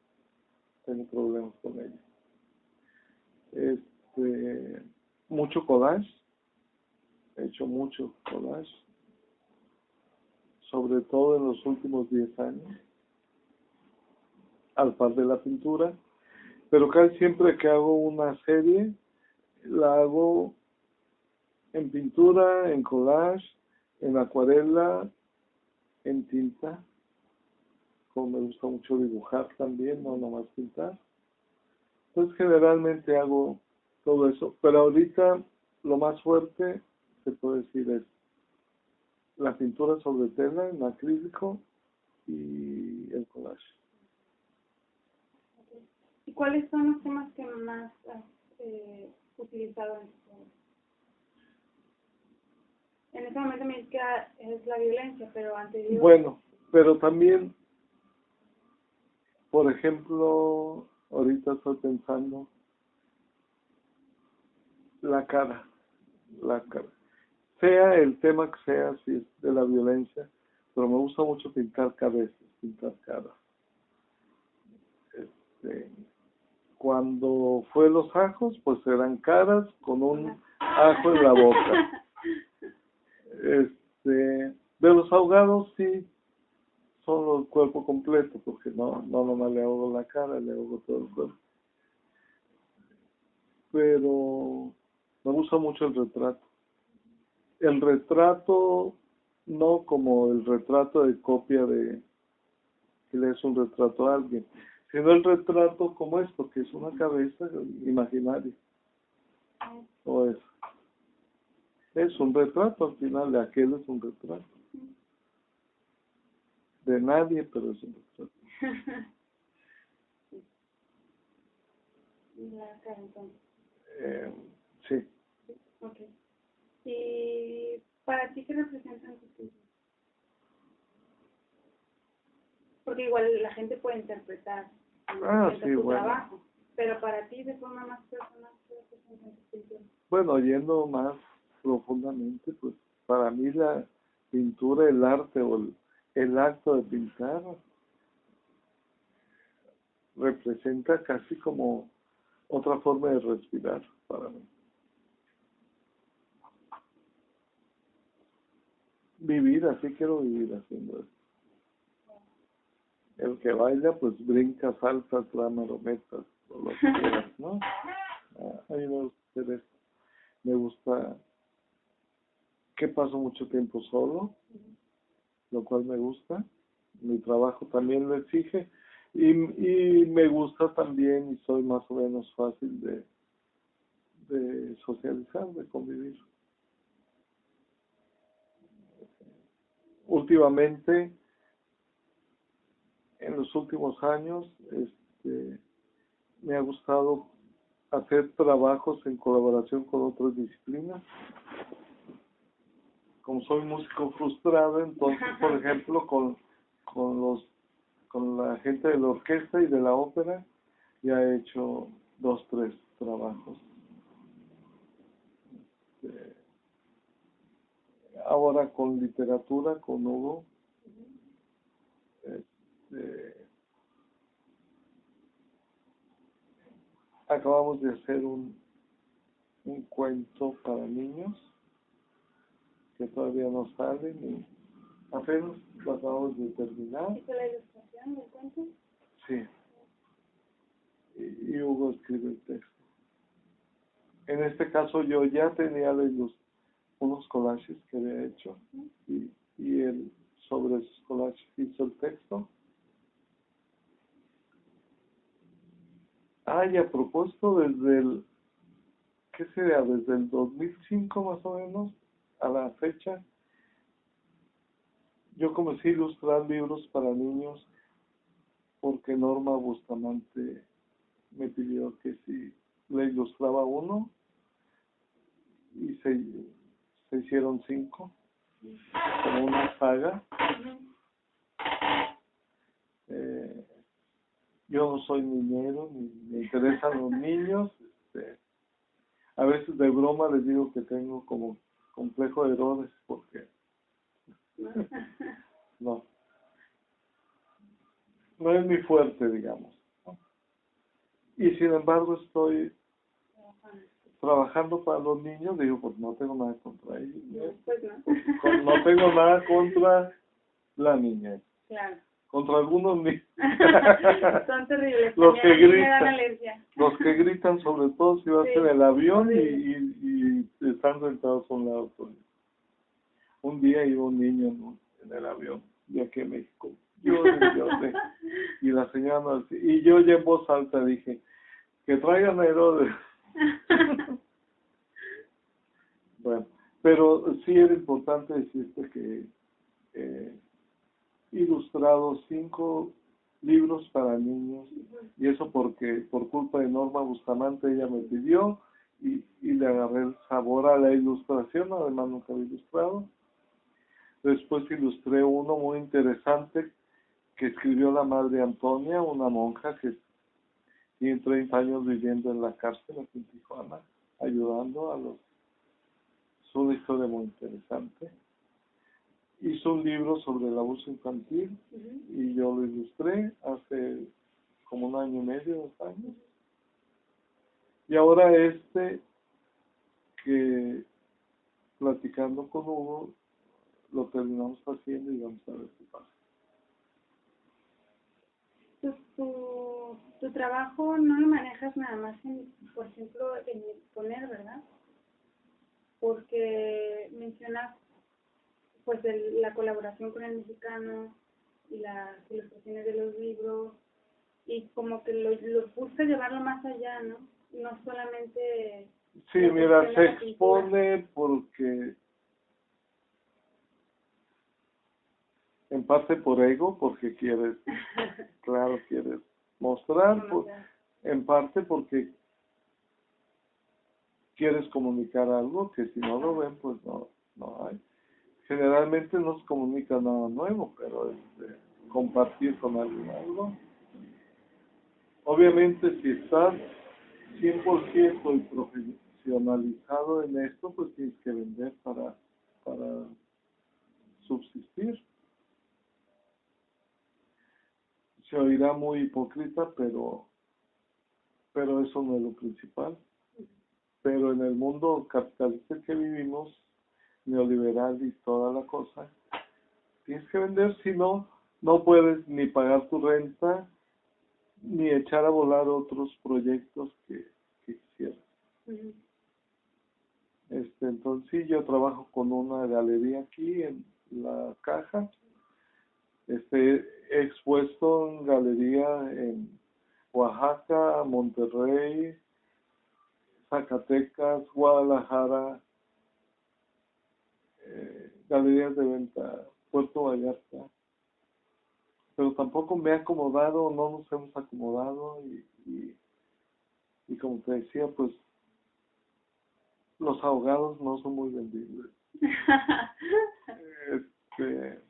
[SPEAKER 2] tengo problemas con ella. Mucho collage, he hecho mucho collage, sobre todo en los últimos 10 años, al par de la pintura, pero casi siempre que hago una serie, la hago en pintura, en collage, en acuarela, en tinta, como me gusta mucho dibujar también, no nomás pintar. Entonces generalmente hago todo eso, pero ahorita lo más fuerte, se puede decir, es la pintura sobre tela en acrílico y el collage.
[SPEAKER 1] ¿Y cuáles son los temas que más has utilizado en tu obra? En este momento me dices que es la violencia, pero antes...
[SPEAKER 2] Bueno, pero también, por ejemplo, ahorita estoy pensando la cara. Sea el tema que sea, si es de la violencia, pero me gusta mucho pintar cabezas, pintar caras. Cuando fue Los Ajos, pues eran caras con un ajo en la boca. De los ahogados sí, son el cuerpo completo, porque no nomás le ahogo la cara, le ahogo todo el cuerpo. Pero me gusta mucho el retrato. El retrato, no como el retrato de copia de que le es un retrato a alguien, sino el retrato como es, porque es una cabeza imaginaria. O es un retrato, al final de aquel es un retrato. De nadie, pero es un retrato.
[SPEAKER 1] La cara, entonces.
[SPEAKER 2] Sí.
[SPEAKER 1] Ok. ¿Y para ti qué representan tus pinturas? Porque igual la gente puede interpretar tu trabajo, pero para ti de forma más personal, ¿qué representan tus pinturas?
[SPEAKER 2] Bueno, yendo más profundamente, pues para mí la pintura, el arte o el acto de pintar representa casi como otra forma de respirar para mí. Vivir así, quiero vivir haciendo eso. El que baila, pues brinca, salsa, trama, marometas, o lo que quieras, ¿no? A mí me gusta hacer eso. Me gusta que paso mucho tiempo solo, lo cual me gusta. Mi trabajo también lo exige. Y me gusta también, y soy más o menos fácil de socializar, de convivir. Últimamente, en los últimos años, me ha gustado hacer trabajos en colaboración con otras disciplinas. Como soy músico frustrado, entonces, por ejemplo, con la gente de la orquesta y de la ópera, ya he hecho 2, 3 trabajos. Ahora con literatura, con Hugo, acabamos de hacer un cuento para niños que todavía no sale, ni apenas lo acabamos de terminar.
[SPEAKER 1] ¿Hizo la ilustración del cuento?
[SPEAKER 2] Sí. Y Hugo escribe el texto. En este caso yo ya tenía unos collages que había hecho y él sobre esos collages hizo el texto. Y a propósito, ¿qué sería? Desde el 2005 más o menos a la fecha, yo comencé a ilustrar libros para niños porque Norma Bustamante me pidió que si le ilustraba uno y se hicieron 5 como una saga. Yo no soy niñero, ni me interesan los niños. A veces de broma les digo que tengo como complejo de Herodes porque no es mi fuerte, digamos, ¿no? Y sin embargo estoy trabajando para los niños, digo, pues no tengo nada contra ellos, no tengo nada contra la niña,
[SPEAKER 1] claro,
[SPEAKER 2] contra algunos niños.
[SPEAKER 1] Son terribles,
[SPEAKER 2] los que gritan,
[SPEAKER 1] los
[SPEAKER 2] que gritan sobre todo si vas en el avión y están sentados a un lado. Un día iba un niño en el avión de aquí a México, llore, y la señora nos decía, y yo ya en voz alta dije, que traigan a Herodes. Bueno, pero sí era importante decirte que he ilustrado 5 libros para niños, y eso porque por culpa de Norma Bustamante ella me pidió y le agarré el sabor a la ilustración, además nunca había ilustrado. Después ilustré uno muy interesante que escribió la madre Antonia, una monja que tiene 30 años viviendo en la cárcel aquí en Tijuana, ayudando a los... Es una historia muy interesante. Hizo un libro sobre el abuso infantil y yo lo ilustré hace como 1 año y medio, 2 años. Y ahora que platicando con Hugo, lo terminamos haciendo y vamos a ver qué pasa.
[SPEAKER 1] Tu trabajo no lo manejas nada más, por ejemplo, en exponer, ¿verdad? Porque mencionas pues la colaboración con el mexicano y las ilustraciones de los libros, y como que lo busca llevarlo más allá, ¿no? No solamente...
[SPEAKER 2] Sí, mira, se expone porque... En parte por ego, porque quieres, claro, quieres mostrar, en parte porque quieres comunicar algo que si no lo ven, pues no hay. Generalmente no se comunica nada nuevo, pero compartir con alguien algo. Obviamente si estás 100% y profesionalizado en esto, pues tienes que vender para subsistir. Se oirá muy hipócrita, pero eso no es lo principal. Pero en el mundo capitalista que vivimos, neoliberal y toda la cosa, tienes que vender, si no no puedes ni pagar tu renta, ni echar a volar otros proyectos que quisieras.
[SPEAKER 1] Ujú.
[SPEAKER 2] Entonces sí, yo trabajo con una galería aquí en La Caja. He expuesto en galería en Oaxaca, Monterrey, Zacatecas, Guadalajara, galerías de venta, Puerto Vallarta. Pero tampoco me he acomodado, no nos hemos acomodado y como te decía, pues los abogados no son muy vendibles. Este,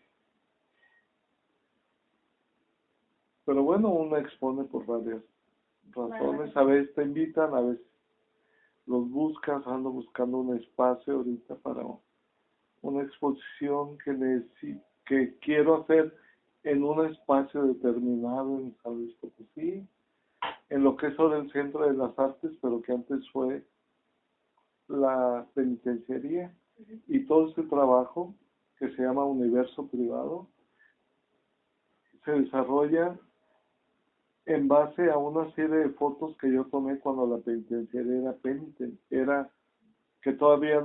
[SPEAKER 2] pero bueno, uno expone por varias razones. A veces te invitan, a veces los buscas. Ando buscando un espacio ahorita para una exposición que quiero hacer en un espacio determinado en San Luis Potosí, en lo que es ahora el Centro de las Artes, pero que antes fue la penitenciaría. Y todo este trabajo, que se llama Universo Privado, se desarrolla en base a una serie de fotos que yo tomé cuando la penitenciaria era que todavía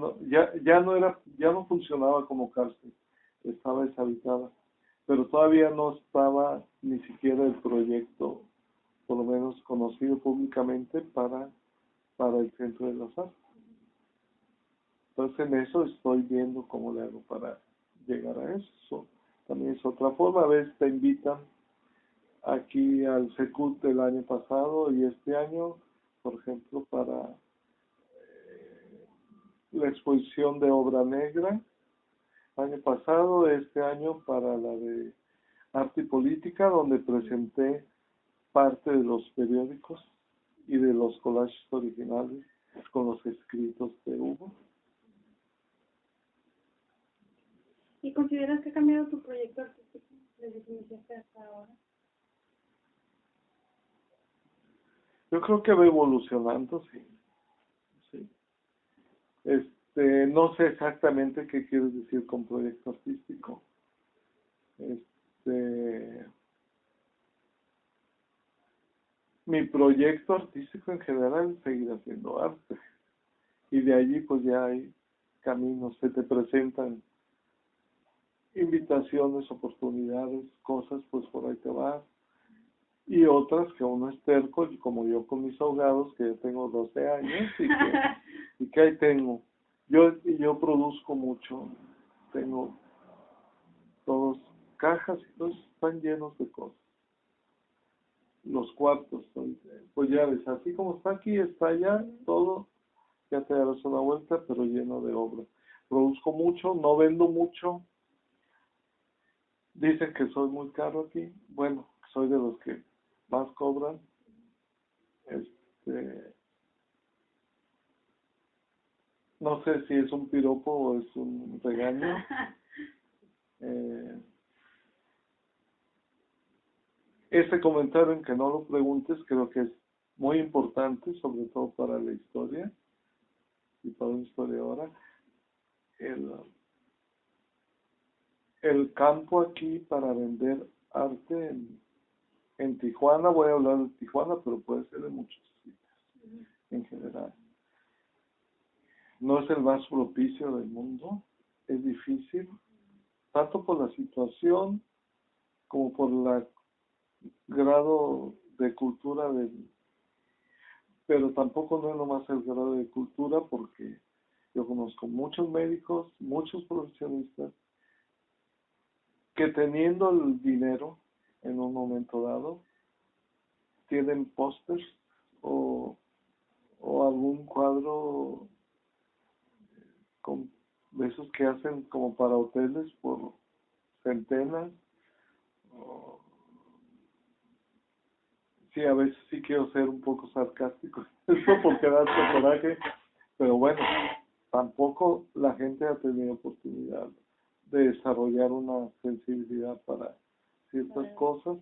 [SPEAKER 2] ya no funcionaba como cárcel, estaba deshabitada, pero todavía no estaba ni siquiera el proyecto, por lo menos conocido públicamente, para el Centro de las Artes. Entonces en eso estoy viendo cómo le hago para llegar a eso. También es otra forma. A veces te invitan aquí al Secut del año pasado y este año, por ejemplo, para la exposición de obra negra, año pasado, este año para la de arte y política, donde presenté parte de los periódicos y de los collages originales con los escritos de Hugo.
[SPEAKER 1] ¿Y consideras que ha cambiado tu proyecto artístico desde que iniciaste hasta ahora?
[SPEAKER 2] Yo creo que va evolucionando, sí. Sí. No sé exactamente qué quieres decir con proyecto artístico. Mi proyecto artístico en general es seguir haciendo arte. Y de allí pues ya hay caminos, se te presentan invitaciones, oportunidades, cosas, pues por ahí te vas. Y otras que uno es terco, y como yo con mis ahogados, que ya tengo 12 años y que ahí tengo. Yo produzco mucho, tengo todos cajas y todos están llenos de cosas. Los cuartos, pues ya ves, así como está aquí, está allá, todo, ya te darás una vuelta, pero lleno de obra. Produzco mucho, no vendo mucho. Dicen que soy muy caro aquí. Bueno, soy de los que más cobran. No sé si es un piropo o es un regaño. Ese comentario, en que no lo preguntes, creo que es muy importante, sobre todo para la historia y para una historiadora. El campo aquí para vender arte en Tijuana, voy a hablar de Tijuana, pero puede ser de muchos sitios en general. No es el más propicio del mundo, es difícil, tanto por la situación como por el grado de cultura pero tampoco no es nomás el grado de cultura, porque yo conozco muchos médicos, muchos profesionistas, que teniendo el dinero en un momento dado, tienen pósters o algún cuadro con esos que hacen como para hoteles por centenas. Sí, a veces sí quiero ser un poco sarcástico, eso porque da coraje, pero bueno, tampoco la gente ha tenido oportunidad de desarrollar una sensibilidad para ciertas cosas.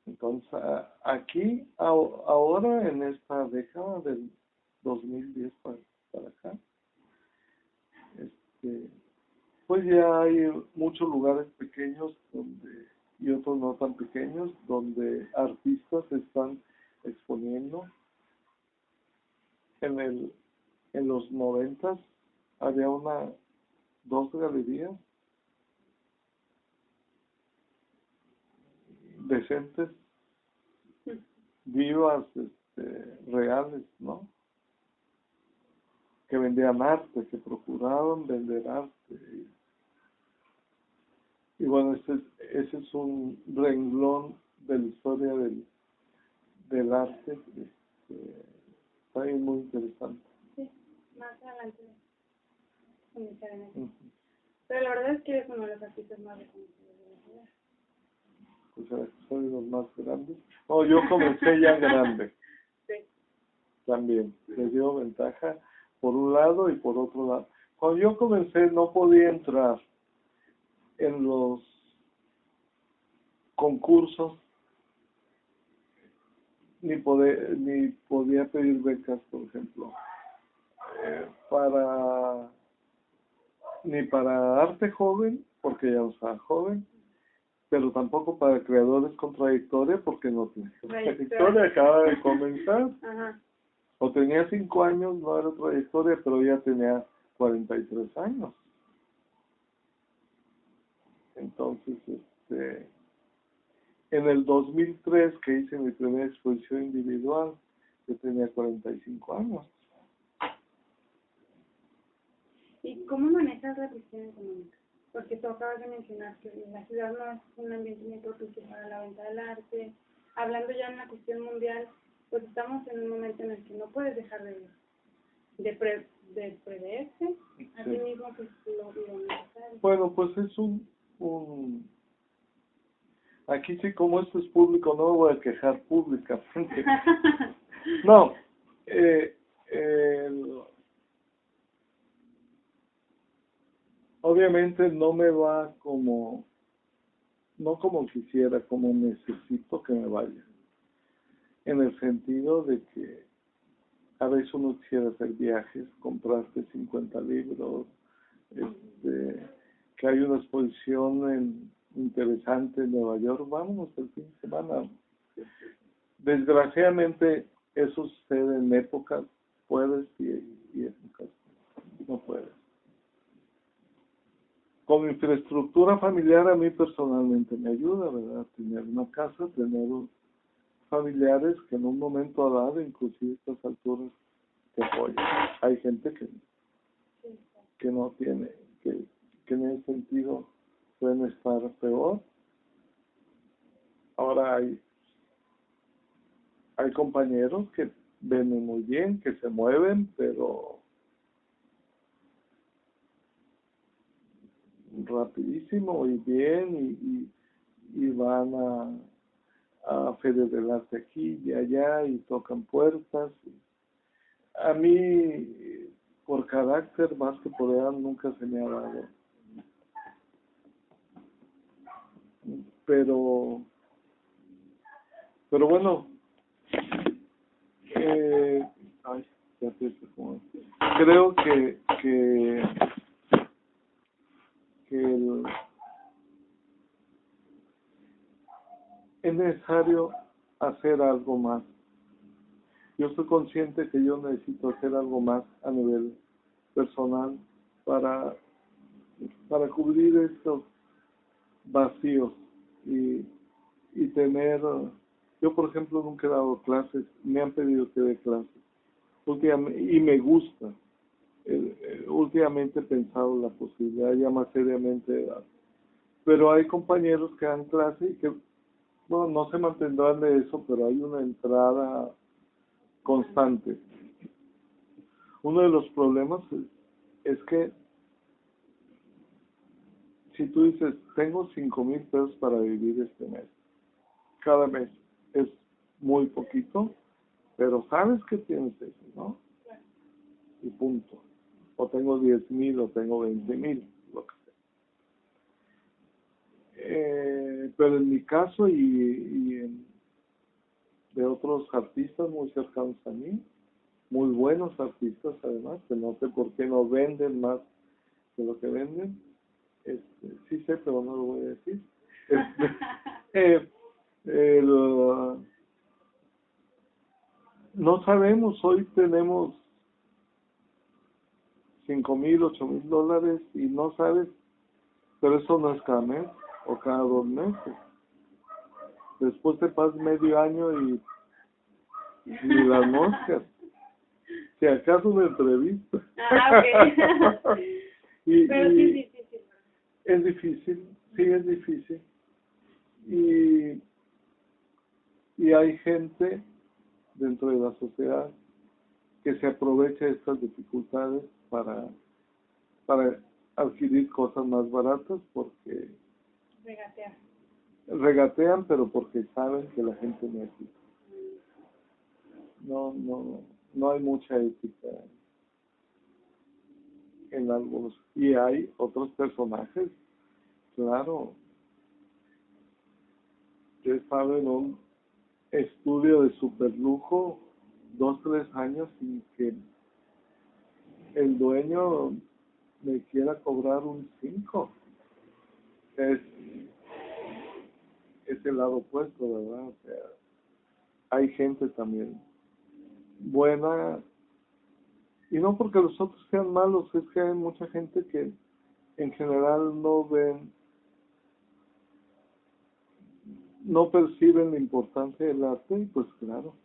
[SPEAKER 2] Entonces, aquí, ahora en esta década del 2010 para acá, Después ya hay muchos lugares pequeños y otros no tan pequeños donde artistas se están exponiendo. En los 90 había dos galerías decentes, vivas, reales, ¿no? Que vendían arte, que procuraban vender arte. Y bueno, ese es un renglón de la historia del arte. Está ahí muy interesante.
[SPEAKER 1] Sí, más adelante comenzar en eso. Pero la verdad es que eres uno de los artistas más reconocidos de la ciudad.
[SPEAKER 2] Pues soy de los más grandes. No, yo comencé ya grande.
[SPEAKER 1] Sí.
[SPEAKER 2] También. Me dio ventaja por un lado y por otro lado. Cuando yo comencé no podía entrar en los concursos ni podía pedir becas, por ejemplo, ni para arte joven, porque ya no estaba joven, pero tampoco para creadores con trayectoria, porque no tenía trayectoria, acaba de comenzar.
[SPEAKER 1] Ajá.
[SPEAKER 2] O tenía 5 años, no era trayectoria, pero ya tenía 43 años. Entonces, en el 2003 que hice mi primera exposición individual, yo tenía 45 años.
[SPEAKER 1] ¿Y cómo manejas la cuestión económica? Porque tú acabas de mencionar que la ciudad no es un ambiente muy propicio para la venta del arte. Hablando ya en la cuestión mundial, pues estamos en un momento en el que no puedes dejar de preverse a ti mismo que es lo necesario.
[SPEAKER 2] Bueno, pues es aquí sí, como esto es público, no me voy a quejar públicamente. No, obviamente no me va no como quisiera, como necesito que me vaya. En el sentido de que a veces uno quisiera hacer viajes, comprarte 50 libros, que hay una exposición interesante en Nueva York, vámonos el fin de semana. Desgraciadamente eso sucede en épocas, puedes y épocas no puedes. Con infraestructura familiar a mí personalmente me ayuda, ¿verdad? Tener una casa, tener familiares que en un momento dado, inclusive a estas alturas, te apoyan. Hay gente que no tiene, que en ese sentido pueden estar peor. Ahora hay compañeros que venden muy bien, que se mueven, pero rapidísimo y bien y van a ferias del arte aquí y allá y tocan puertas. A mí, por carácter más que por edad, nunca se me ha dado. Pero bueno, creo que es necesario hacer algo más. Yo estoy consciente que yo necesito hacer algo más a nivel personal para cubrir estos vacíos y tener... Yo, por ejemplo, nunca he dado clases, me han pedido que dé clases. Y me gusta. Últimamente he pensado la posibilidad ya más seriamente de dar. Pero hay compañeros que dan clase y que, bueno, no se mantendrán de eso, pero hay una entrada constante. Uno de los problemas es que si tú dices, tengo 5,000 pesos para vivir este mes, cada mes es muy poquito, pero sabes que tienes eso, ¿no? Y punto. O tengo 10,000 o tengo 20,000, lo que sea. Pero en mi caso de otros artistas muy cercanos a mí, muy buenos artistas además, que no sé por qué no venden más de lo que venden, Sí sé, pero no lo voy a decir. El, no sabemos, hoy tenemos 5,000, 8,000 dólares y no sabes, pero eso no es cada mes o cada 2 meses. Después te pasas medio año y ni las moscas. Si acaso una entrevista.
[SPEAKER 1] Ok.
[SPEAKER 2] y,
[SPEAKER 1] Pero sí
[SPEAKER 2] y
[SPEAKER 1] es difícil.
[SPEAKER 2] es difícil, sí es difícil. Y hay gente dentro de la sociedad que se aprovecha de estas dificultades para adquirir cosas más baratas porque regatean, pero porque saben que la gente necesita. No hay mucha ética en algunos. Y hay otros personajes, claro. Yo estaba en un estudio de superlujo 2, 3 años sin que el dueño me quiera cobrar un 5. Es el lado opuesto, ¿verdad? O sea, hay gente también buena, y no porque los otros sean malos, es que hay mucha gente que en general no perciben la importancia del arte, y pues claro,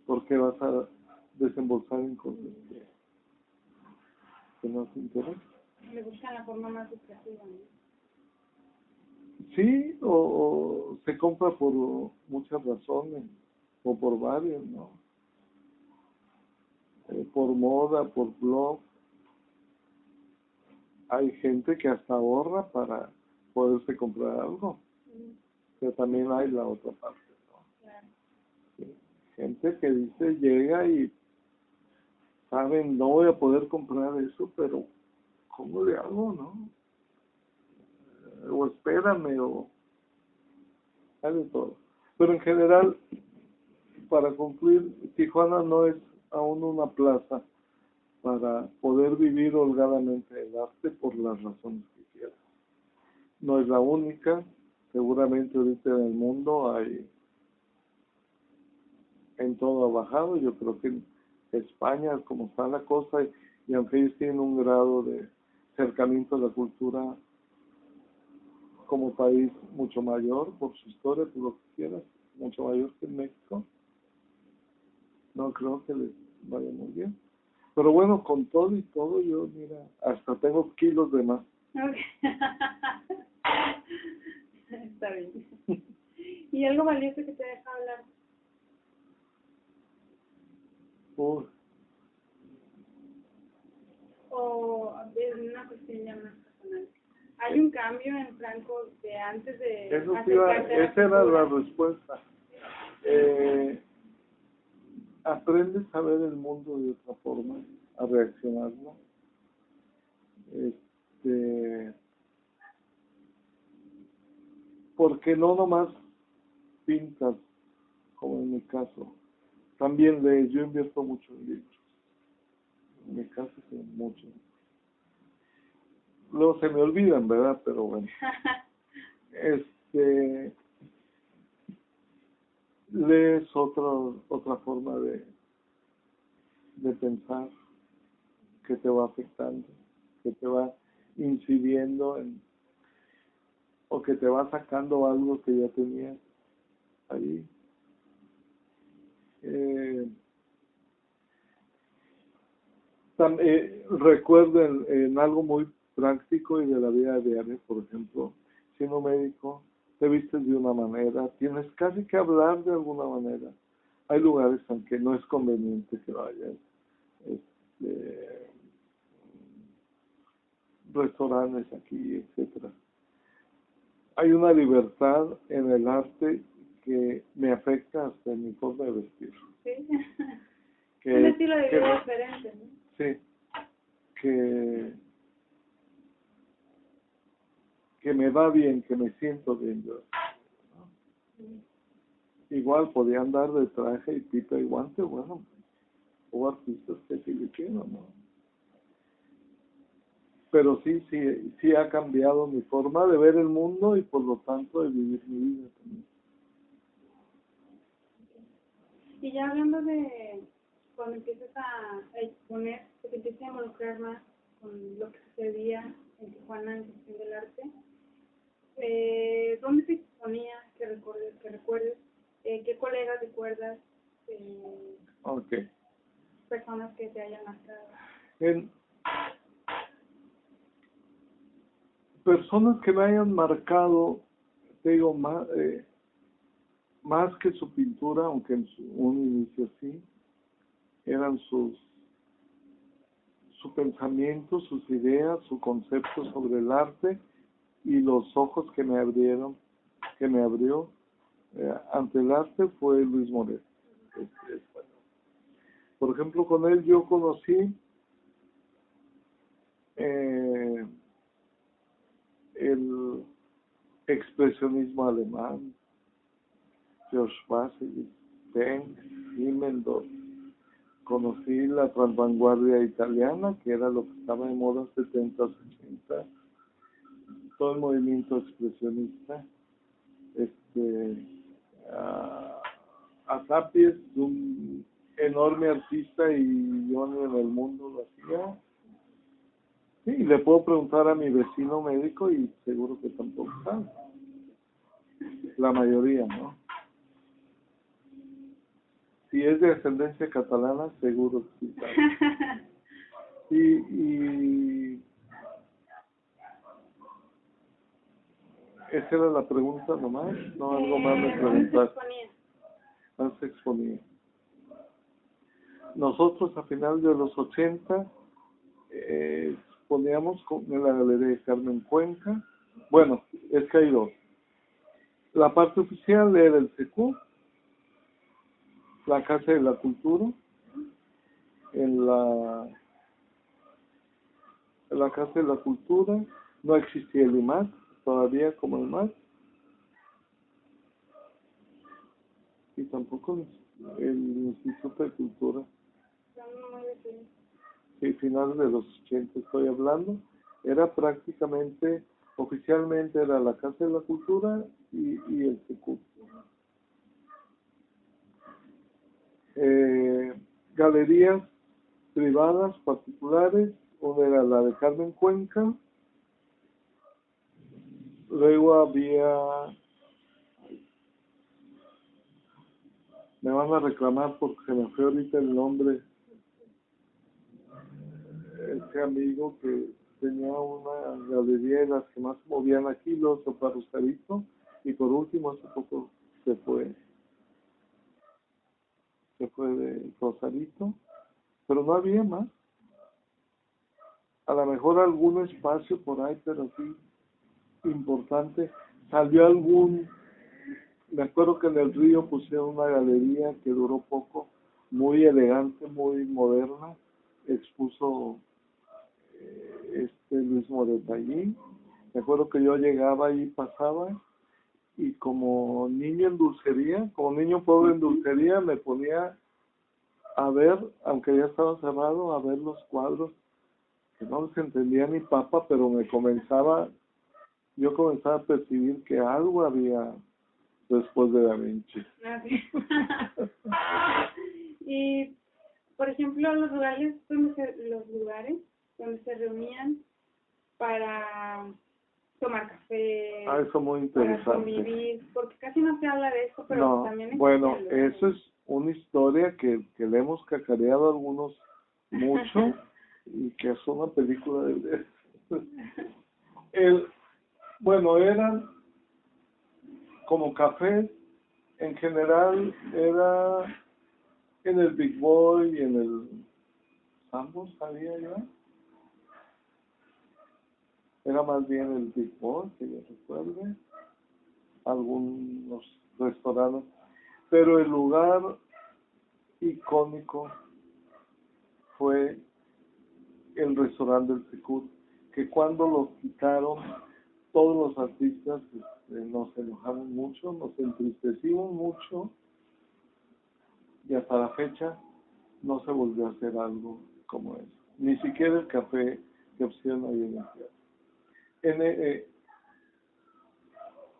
[SPEAKER 2] porque vas a desembolsar en cosas que no te interesan.
[SPEAKER 1] Le buscan la forma más lucrativa, ¿no?
[SPEAKER 2] Sí, o se compra por muchas razones, o por varias, ¿no? Por moda, por blog. Hay gente que hasta ahorra para poderse comprar algo. Pero también hay la otra parte, ¿no?
[SPEAKER 1] Claro.
[SPEAKER 2] Sí. Gente que dice, llega y saben, no voy a poder comprar eso, pero ¿cómo le hago, no? O espérame, o hay de todo. Pero en general, para concluir, Tijuana no es aún una plaza para poder vivir holgadamente el arte por las razones que quieras. No es la única, seguramente ahorita en el mundo hay, en todo ha bajado. Yo creo que en España, como está la cosa, y aunque ellos tienen un grado de acercamiento a la cultura como país mucho mayor por su historia, por lo que quieras, mucho mayor que en México, no creo que les vaya muy bien. Pero bueno, con todo y todo, yo, mira, hasta tengo kilos de más.
[SPEAKER 1] Okay. Está bien. ¿Y algo valioso que te deja hablar?
[SPEAKER 2] Uf,
[SPEAKER 1] ¿O es una cuestión ya más personal? ¿Hay un cambio en Franco de antes de
[SPEAKER 2] eso sí, esa era la respuesta. Aprendes a ver el mundo de otra forma, a reaccionarlo. Porque no nomás pintas, como en mi caso. También lees, yo invierto mucho en libros. En mi caso, sí, mucho. Luego se me olvidan, ¿verdad? Pero bueno. Lees otra forma de pensar que te va afectando, que te va incidiendo o que te va sacando algo que ya tenías ahí. Recuerdo en algo muy práctico y de la vida diaria, por ejemplo, siendo médico, te vistes de una manera, tienes casi que hablar de alguna manera. Hay lugares en que no es conveniente que vayas, restaurantes aquí, etcétera. Hay una libertad en el arte que me afecta hasta en mi forma de vestir.
[SPEAKER 1] Sí.
[SPEAKER 2] Que,
[SPEAKER 1] un estilo de vida diferente, ¿no?
[SPEAKER 2] Sí, que me va bien, que me siento bien yo. Igual podía andar de traje y pita y guante, bueno, o artistas que sí le quiero, ¿no? pero sí ha cambiado mi forma de ver el mundo y por lo tanto de vivir mi vida también.
[SPEAKER 1] Y ya hablando de cuando empiezas a exponer, que te empiezas a involucrar más con lo que sucedía en Tijuana en cuestión del arte, ¿dónde te exponías? Que recuerdes, ¿qué colegas recuerdas?
[SPEAKER 2] Okay.
[SPEAKER 1] Personas que te hayan marcado.
[SPEAKER 2] Personas que me hayan marcado, te digo, más que su pintura, aunque en un inicio sí, eran su pensamiento, sus ideas, su concepto sobre el arte y los ojos que me abrió ante el arte fue Luis Moreno. Por ejemplo, con él yo conocí el expresionismo alemán, George Bassel, Penck, Immendorf. Conocí la transvanguardia italiana, que era lo que estaba de moda en 70, 80, todo el movimiento expresionista. A Tapies, un enorme artista, y yo en el mundo lo hacía. Sí, le puedo preguntar a mi vecino médico y seguro que tampoco sabe. La mayoría, ¿no? Si es de ascendencia catalana, seguro que sí sabe. Y esa era la pregunta nomás, no algo más me preguntaste. ¿Dónde se exponía? Nosotros a final de los 80 exponíamos en la Galería de Carmen Cuenca. Bueno, es que hay dos. La parte oficial era el CQ, la Casa de la Cultura. En la Casa de la Cultura no existía el IMAX, todavía como el IMAX, y tampoco el Instituto de Cultura. Sí, finales de los 80 estoy hablando. Era prácticamente, oficialmente era la Casa de la Cultura y el CQ. Galerías privadas, particulares, una era la de Carmen Cuenca, luego había, me van a reclamar porque se me fue ahorita el nombre, ese amigo que tenía una galería de las que más se movían aquí, los Rosarito, y por último hace poco se fue de Rosarito, pero no había más. A lo mejor algún espacio por ahí, pero sí importante. Salió me acuerdo que en el Río pusieron una galería que duró poco, muy elegante, muy moderna, expuso Luis Moreta allí. Me acuerdo que yo llegaba y pasaba, y como niño en dulcería, como niño pobre en dulcería, me ponía a ver, aunque ya estaba cerrado, a ver los cuadros, que no se entendía ni papa, pero yo comenzaba a percibir que algo había después de Da Vinci.
[SPEAKER 1] Y, por ejemplo, los lugares donde se reunían para tomar café,
[SPEAKER 2] eso muy interesante.
[SPEAKER 1] para convivir, porque casi no se habla de eso, pero
[SPEAKER 2] no,
[SPEAKER 1] también
[SPEAKER 2] bueno, eso es una historia que le hemos cacareado a algunos mucho y que es una película de bueno, eran como cafés, en general era en el Big Boy y en el Sambos, había ya. Era más bien el Big Boy, que yo recuerde, algunos restaurantes, pero el lugar icónico fue el restaurante del Secut, que cuando lo quitaron, todos los artistas nos enojaron mucho, nos entristecimos mucho, y hasta la fecha no se volvió a hacer algo como eso. Ni siquiera el café que pusieron ahí en el teatro.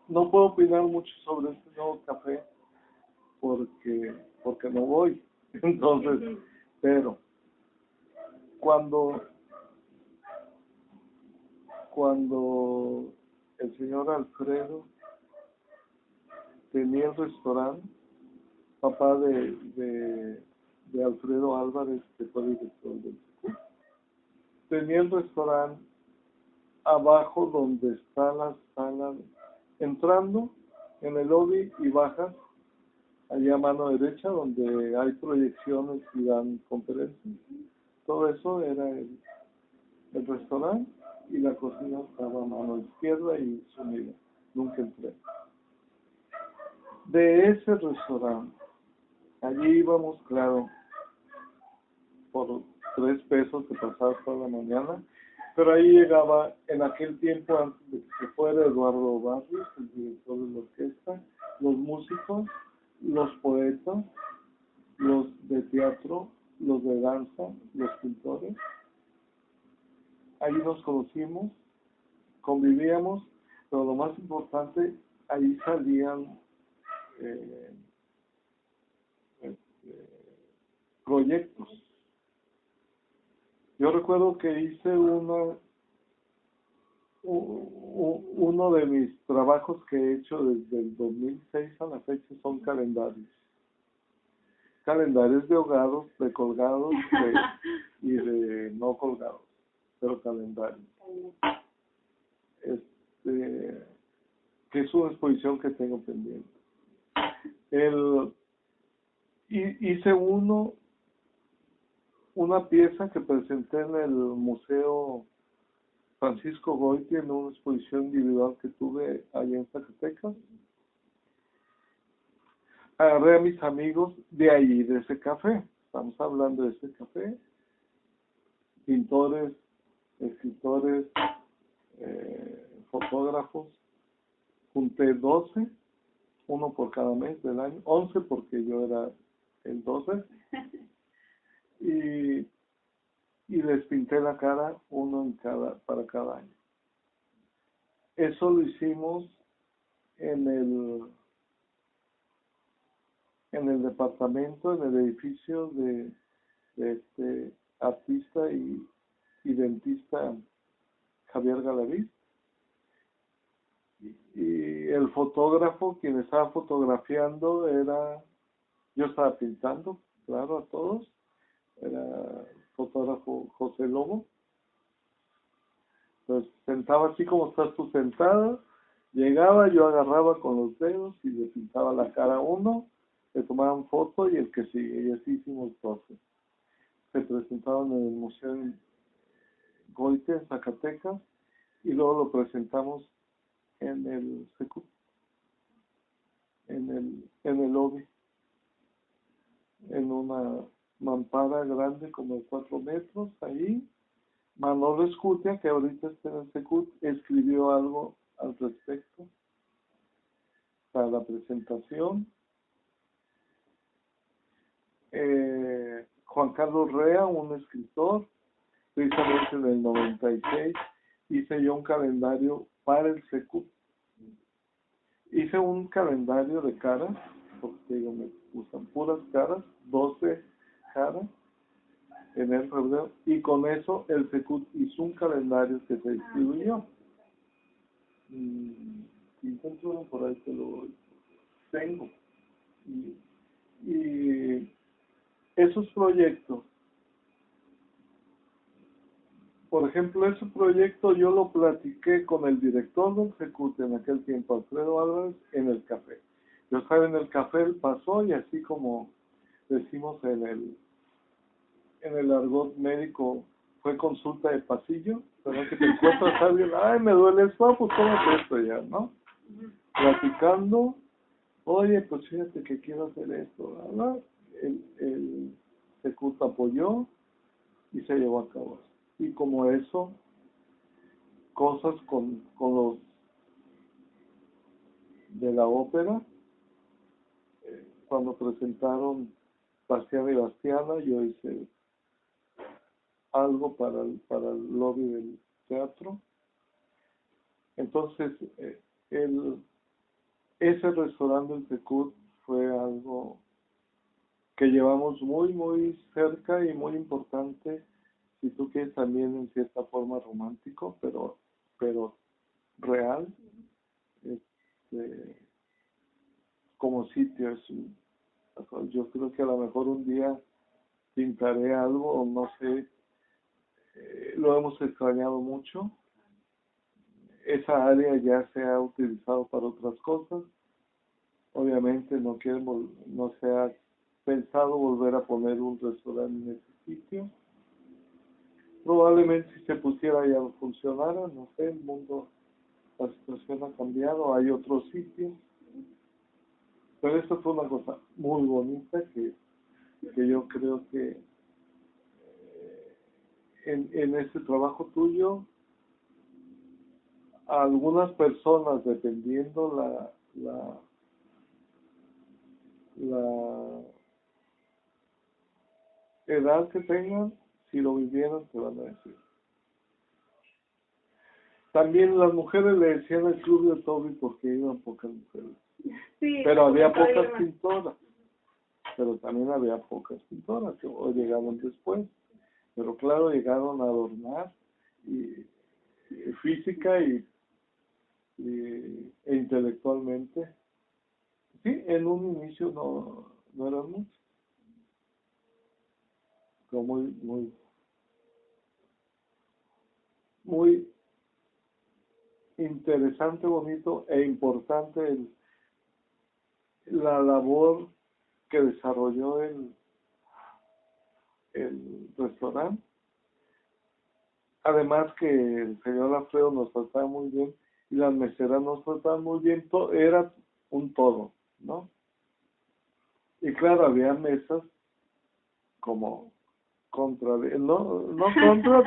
[SPEAKER 2] No puedo opinar mucho sobre este nuevo café porque no voy. Entonces, pero cuando el señor Alfredo tenía el restaurante, papá de Alfredo Álvarez, que fue director del SECUT, tenía el restaurante abajo donde está la sala, entrando en el lobby y bajas allá a mano derecha donde hay proyecciones y dan conferencias. Todo eso era el restaurante y la cocina estaba a mano izquierda y sumida. Nunca entré. De ese restaurante, allí íbamos, claro, por 3 pesos que pasaba toda la mañana, pero ahí llegaba, en aquel tiempo, antes de que se fuera Eduardo Barrios, el director de la orquesta, los músicos, los poetas, los de teatro, los de danza, los pintores. Ahí nos conocimos, convivíamos, pero lo más importante, ahí salían proyectos. Yo recuerdo que hice uno de mis trabajos que he hecho desde el 2006 a la fecha son calendarios. Calendarios de ahogados, de colgados y de no colgados, pero calendarios. Que es una exposición que tengo pendiente. Hice una pieza que presenté en el Museo Francisco Goiti en una exposición individual que tuve allá en Zacatecas. Agarré a mis amigos de ahí, de ese café. Estamos hablando de ese café. Pintores, escritores, fotógrafos. Junté 12, uno por cada mes del año, 11 porque yo era el 12. Y les pinté la cara, uno para cada año. Eso lo hicimos en el departamento, en el edificio de este artista y dentista Javier Galaviz. Y el fotógrafo, quien estaba fotografiando, yo estaba pintando, claro, a todos, era fotógrafo José Lobo. Entonces sentaba así como estás tú sentada, llegaba, yo agarraba con los dedos y le pintaba la cara a uno, le tomaban foto y el que sigue, y así hicimos 12. Se presentaron en el Museo Goite, en Zacatecas, y luego lo presentamos en el SECUT, en el lobby, en una mampara grande como de 4 metros, ahí. Manolo Escutia, que ahorita está en el SECUT, escribió algo al respecto para la presentación. Juan Carlos Rea, un escritor, precisamente en el 96, hice yo un calendario para el SECUT. Hice un calendario de caras, porque digo, me usan puras caras, 12 caras, enero, febrero, y con eso el SECUT hizo un calendario que se distribuyó. Si encuentro uno por ahí que lo tengo. Y esos proyectos, por ejemplo, ese proyecto yo lo platiqué con el director del SECUT en aquel tiempo, Alfredo Álvarez, en el café. Yo estaba en el café, él pasó y así como decimos en el argot médico, fue consulta de pasillo, ¿verdad? Que te encuentras a alguien, ay, me duele esto, pues tómate esto ya, ¿no? Platicando, oye, pues fíjate que quiero hacer esto, ¿verdad? El SECUT apoyó y se llevó a cabo. Y como eso, cosas con los de la ópera, cuando presentaron Bastián y Bastiana, yo hice algo para el lobby del teatro. Entonces, ese restaurante del Tecut fue algo que llevamos muy cerca y muy importante, si tú quieres, también en cierta forma romántico, pero real, este, como sitio. Yo creo que a lo mejor un día pintaré algo, o no sé, lo hemos extrañado mucho. Esa área ya se ha utilizado para otras cosas. Obviamente no se ha pensado volver a poner un restaurante en ese sitio. Probablemente si se pusiera ya no funcionara, no sé, el mundo, la situación ha cambiado, hay otros sitios. Pero esto fue una cosa muy bonita que yo creo que en este trabajo tuyo, a algunas personas, dependiendo la edad que tengan, si lo vivieron, te van a decir. También las mujeres le decían el club de Toby porque iban pocas mujeres.
[SPEAKER 1] Sí,
[SPEAKER 2] pero había pocas pintoras. Pero también había pocas pintoras que llegaron después. Pero claro, llegaron a adornar y física e intelectualmente. Sí, en un inicio no eran muchos. Pero muy interesante, bonito e importante la labor que desarrolló el restaurante. Además que el señor Alfredo nos trataba muy bien y las meseras nos trataban muy bien. Era un todo, ¿no? Y claro, había mesas como no contra,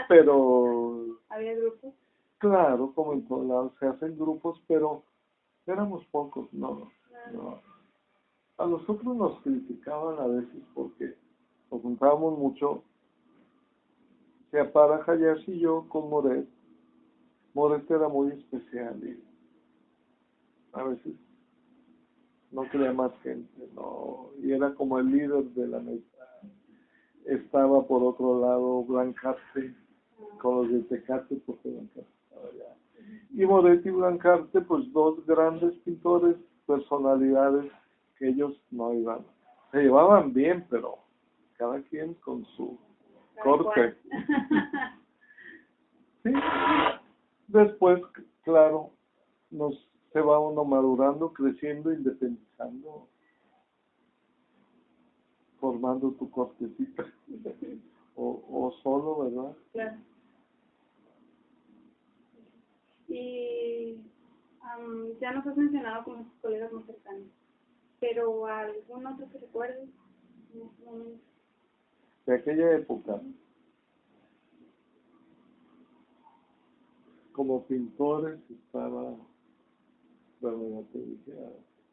[SPEAKER 2] pero
[SPEAKER 1] había grupos.
[SPEAKER 2] Claro, como en todos lados se hacen grupos, pero éramos pocos, no. A nosotros nos criticaban a veces porque nos juntábamos mucho, sea para Hayashi y yo con Moret. Moret era muy especial y a veces no quería más gente, no, y era como el líder de la mesa. Estaba por otro lado Blancarte, con los de Tecate, porque Blancarte estaba allá. Y Moret y Blancarte, pues dos grandes pintores, personalidades que ellos no iban. Se llevaban bien, pero cada quien con su corte. Sí. Después, claro, se va uno madurando, creciendo, independizando, formando tu cortecita. o solo, ¿verdad?
[SPEAKER 1] Claro. Y ya nos has mencionado como tus colegas más cercanos, pero ¿algún otro que recuerdes en este momento?
[SPEAKER 2] De aquella época, como pintores estaba, bueno, ya te dije,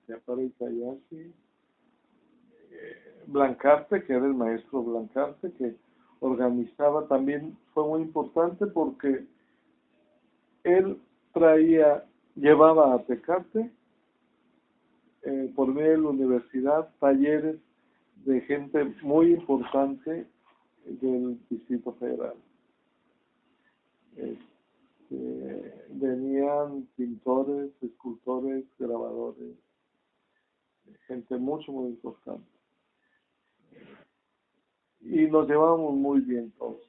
[SPEAKER 2] Yapara Itayashi, Blancarte, que era el maestro Blancarte, que organizaba también, fue muy importante porque él llevaba a Tecate, por medio de la universidad, talleres de gente muy importante del Distrito Federal. Venían pintores, escultores, grabadores, gente muy importante. Y nos llevábamos muy bien todos.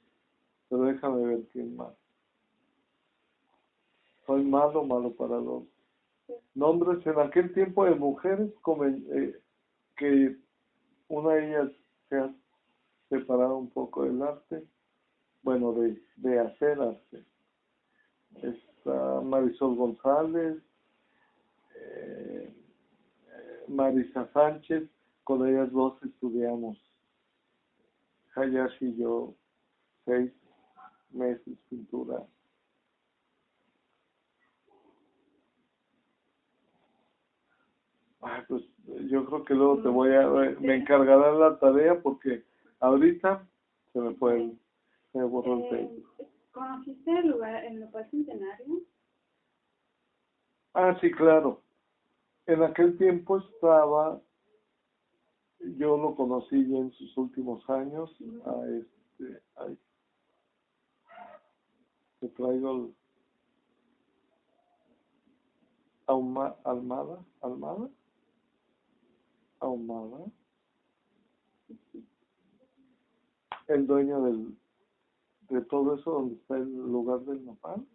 [SPEAKER 2] Pero déjame ver quién más. Soy malo para los nombres. En aquel tiempo de mujeres, que una de ellas se ha separado un poco del arte, bueno, de hacer arte. Está Marisol González, Marisa Sánchez, con ellas dos estudiamos, Hayashi y yo, 6 meses pintura. Pues yo creo que luego me encargarán la tarea porque ahorita se me fue se borró el Facebook.
[SPEAKER 1] ¿Conociste el lugar, el Nopal Centenario?
[SPEAKER 2] Ah, sí, claro. En aquel tiempo estaba, yo lo conocí ya en sus últimos años, ay, te traigo el Ahumada, el dueño de todo eso, donde está el lugar del nopal,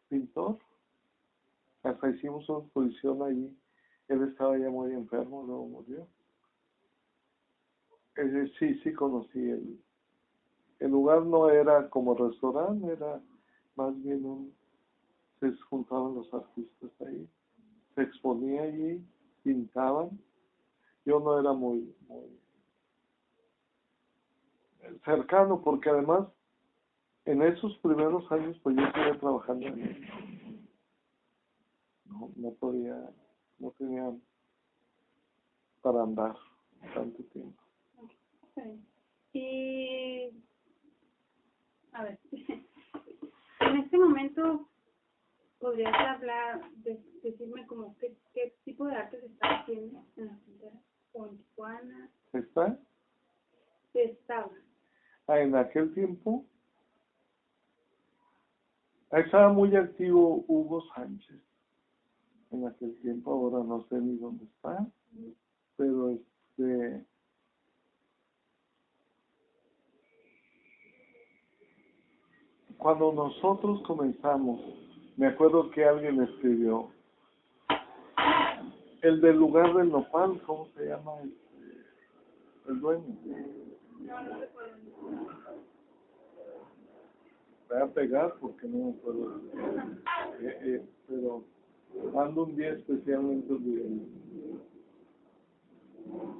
[SPEAKER 2] pintor. Hasta hicimos una exposición allí. Él estaba ya muy enfermo, luego murió. Sí conocí el lugar. No era como restaurante, era más bien se juntaban los artistas ahí, se exponía allí, pintaban. Yo no era muy cercano, porque además en esos primeros años pues yo estuve trabajando en él. No podía, no tenía para andar tanto tiempo.
[SPEAKER 1] Sí. Y, a ver, en este momento, ¿podrías decirme como qué tipo de arte se está haciendo en la frontera? ¿O en Tijuana?
[SPEAKER 2] ¿Está?
[SPEAKER 1] Se estaba.
[SPEAKER 2] En aquel tiempo estaba muy activo Hugo Sánchez. En aquel tiempo, ahora no sé ni dónde está, pero cuando nosotros comenzamos, me acuerdo que alguien escribió, el del lugar del nopal, ¿cómo se llama? El dueño.
[SPEAKER 1] No recuerdo.
[SPEAKER 2] Me voy a pegar porque no me acuerdo. Pero ando un día especialmente olvidado.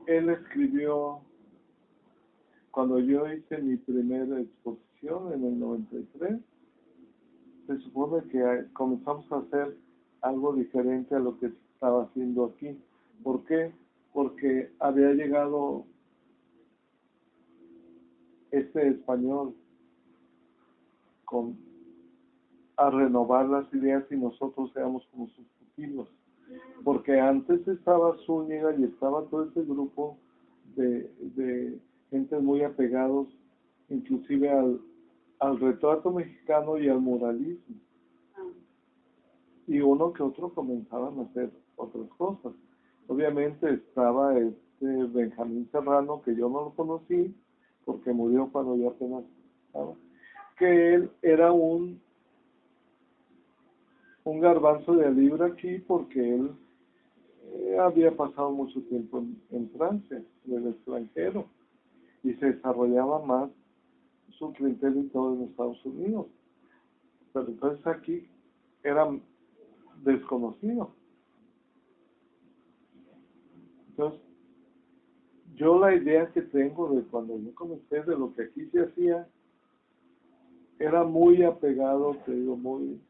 [SPEAKER 2] Él escribió, cuando yo hice mi primera exposición en el 93, se supone que comenzamos a hacer algo diferente a lo que se estaba haciendo aquí. ¿Por qué? Porque había llegado este español a renovar las ideas y nosotros éramos como sus pupilos. Porque antes estaba Zúñiga y estaba todo ese grupo de gente muy apegados, inclusive al retrato mexicano y al muralismo. Y uno que otro comenzaban a hacer otras cosas. Obviamente estaba Benjamín Serrano, que yo no lo conocí, porque murió cuando yo apenas estaba, que él era un garbanzo de libra aquí, porque él había pasado mucho tiempo en Francia, en el extranjero, y se desarrollaba más su clientela y todo en Estados Unidos. Pero entonces aquí era desconocido. Entonces, yo la idea que tengo de cuando yo comencé, de lo que aquí se hacía, era muy apegado, te digo, muy,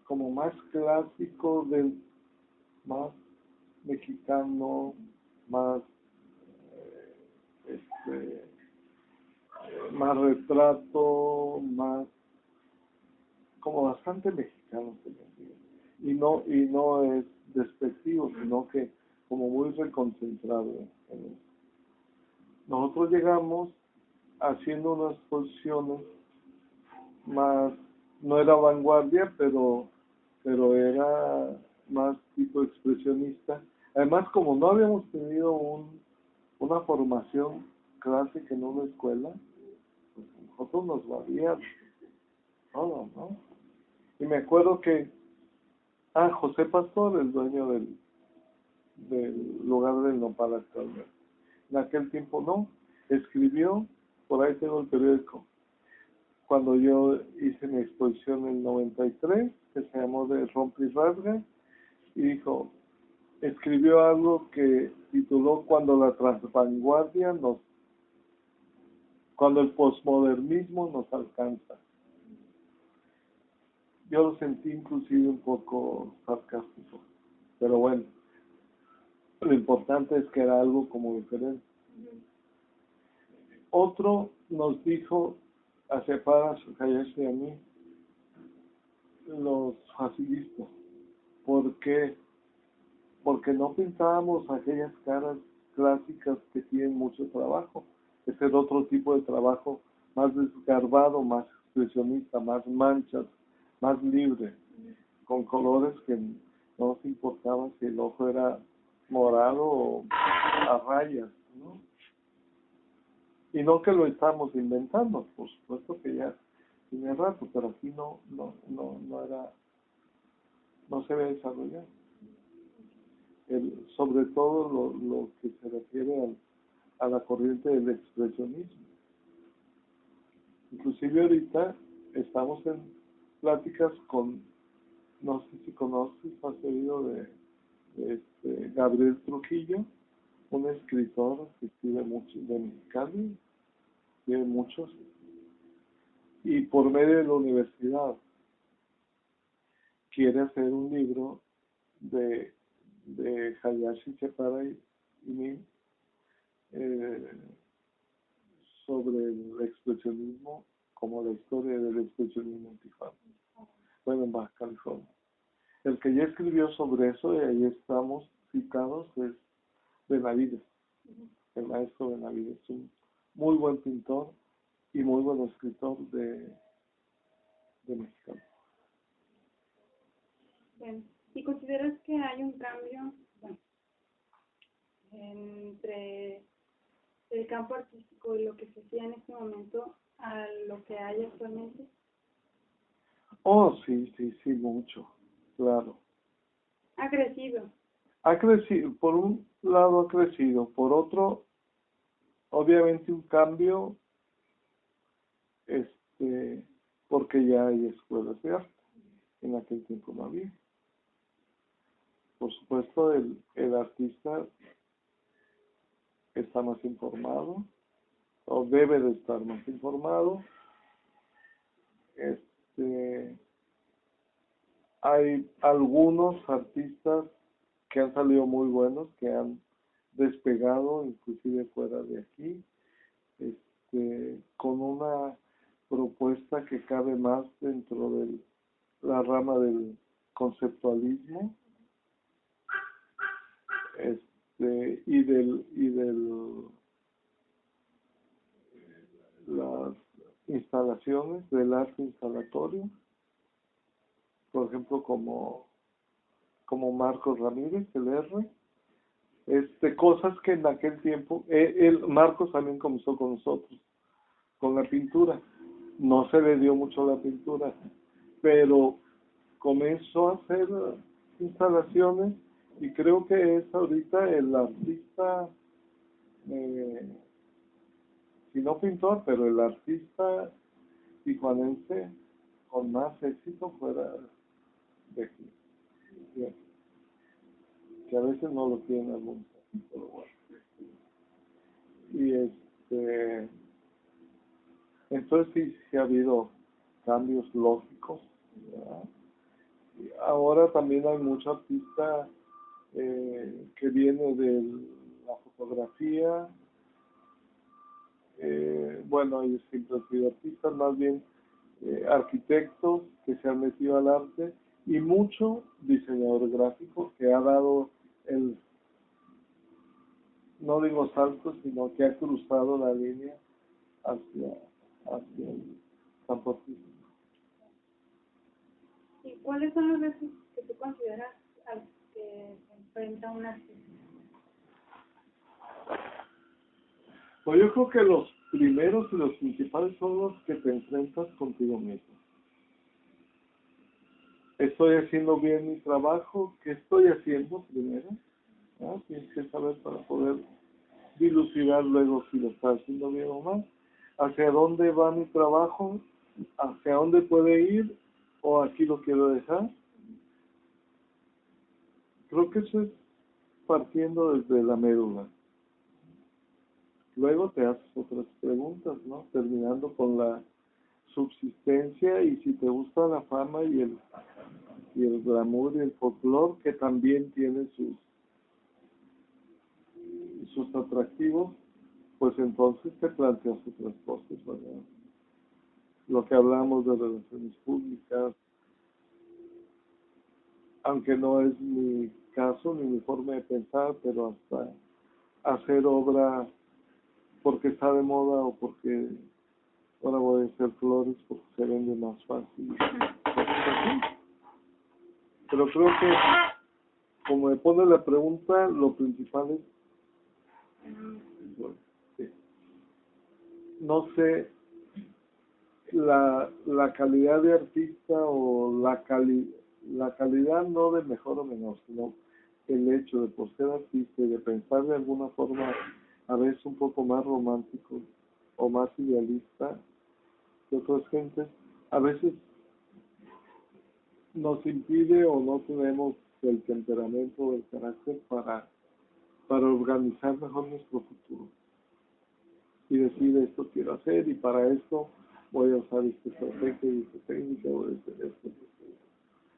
[SPEAKER 2] como más clásico, más mexicano, más, más retrato, más, como bastante mexicano, se me dice. Y no es despectivo, sino que como muy reconcentrado en eso. Nosotros llegamos haciendo unas posiciones más, no era vanguardia, pero era más tipo expresionista. Además, como no habíamos tenido una formación clásica en una escuela, pues nosotros nos valía todo, ¿no? Y me acuerdo que José Pastor, el dueño del lugar del nopal actualmente, en aquel tiempo no, escribió, por ahí tengo el periódico, cuando yo hice mi exposición en el 93, que se llamó de Rompe y Rasga, y dijo, escribió algo que tituló cuando el posmodernismo nos alcanza. Yo lo sentí inclusive un poco sarcástico, pero bueno, lo importante es que era algo como diferente. Otro nos dijo a Cepara, Hayashi y a mí, los facilistas. ¿Por qué? Porque no pintábamos aquellas caras clásicas que tienen mucho trabajo. Ese es otro tipo de trabajo más desgarbado, más expresionista, más manchas, más libre, con colores que no nos importaba si el ojo era morado o a rayas, ¿no? Y no que lo estamos inventando, por supuesto que ya tiene rato, pero aquí no era, no se ve desarrollado. Sobre todo lo que se refiere a la corriente del expresionismo. Inclusive ahorita estamos en pláticas con, no sé si conoces, has oído de Gabriel Trujillo, un escritor que escribe mucho de Mexicali, tiene muchos, y por medio de la universidad quiere hacer un libro de Hayashi Cepara y mí sobre el expresionismo, como la historia del expresionismo en Tijuana, bueno, en Baja California. El que ya escribió sobre eso, y ahí estamos citados, es Benavides, el maestro Benavides, un muy buen pintor y muy buen escritor de México.
[SPEAKER 1] Bien. ¿Y consideras que hay un cambio, bueno, entre el campo artístico y lo que se hacía en este momento a lo que hay actualmente?
[SPEAKER 2] Oh, sí, mucho, claro.
[SPEAKER 1] Ha crecido.
[SPEAKER 2] Ha crecido, por un lado ha crecido, por otro, obviamente un cambio, porque ya hay escuelas de arte, en aquel tiempo no había. Por supuesto, el artista está más informado, o debe de estar más informado. Hay algunos artistas que han salido muy buenos, que han despegado, inclusive fuera de aquí, con una propuesta que cabe más dentro de la rama del conceptualismo, y las instalaciones del arte instalatorio, por ejemplo como Marcos Ramírez, el R, cosas que en aquel tiempo, Marcos también comenzó con nosotros, con la pintura. No se le dio mucho la pintura, pero comenzó a hacer instalaciones y creo que es ahorita el artista, si no pintor, pero el artista tijuanense con más éxito fuera de aquí. Bien. Que a veces no lo tienen algunos, pero bueno. Y entonces sí ha habido cambios lógicos, ¿verdad? Y ahora también hay mucho artista que viene de la fotografía, bueno, ellos siempre han sido artistas, más bien arquitectos que se han metido al arte, y mucho diseñador gráfico que ha dado no digo salto, sino que ha cruzado la línea hacia el campo artístico.
[SPEAKER 1] ¿Y cuáles son los retos que tú consideras a los que se enfrenta un artista?
[SPEAKER 2] Pues yo creo que los primeros y los principales son los que te enfrentas contigo mismo. ¿Estoy haciendo bien mi trabajo? ¿Qué estoy haciendo primero? ¿No? Tienes que saber para poder dilucidar luego si lo estás haciendo bien o mal. ¿Hacia dónde va mi trabajo? ¿Hacia dónde puede ir? ¿O aquí lo quiero dejar? Creo que eso es partiendo desde la médula. Luego te haces otras preguntas, ¿no? Terminando con la subsistencia y si te gusta la fama y el glamour y el folclore, que también tiene sus atractivos, pues entonces te planteas otras cosas, ¿verdad? Lo que hablamos de relaciones públicas, aunque no es mi caso ni mi forma de pensar, pero hasta hacer obra porque está de moda o porque ahora voy a hacer flores porque se vende más fácil. Cosas así. Pero creo que, como me pone la pregunta, lo principal es, bueno, sí. No sé, la calidad de artista o la calidad no de mejor o menor, sino el hecho de por ser artista y de pensar de alguna forma a veces un poco más romántico o más idealista que otras gentes, a veces nos impide o no tenemos el temperamento o el carácter para organizar mejor nuestro futuro y decir esto quiero hacer y para esto voy a usar esta estrategia y esta técnica o esto.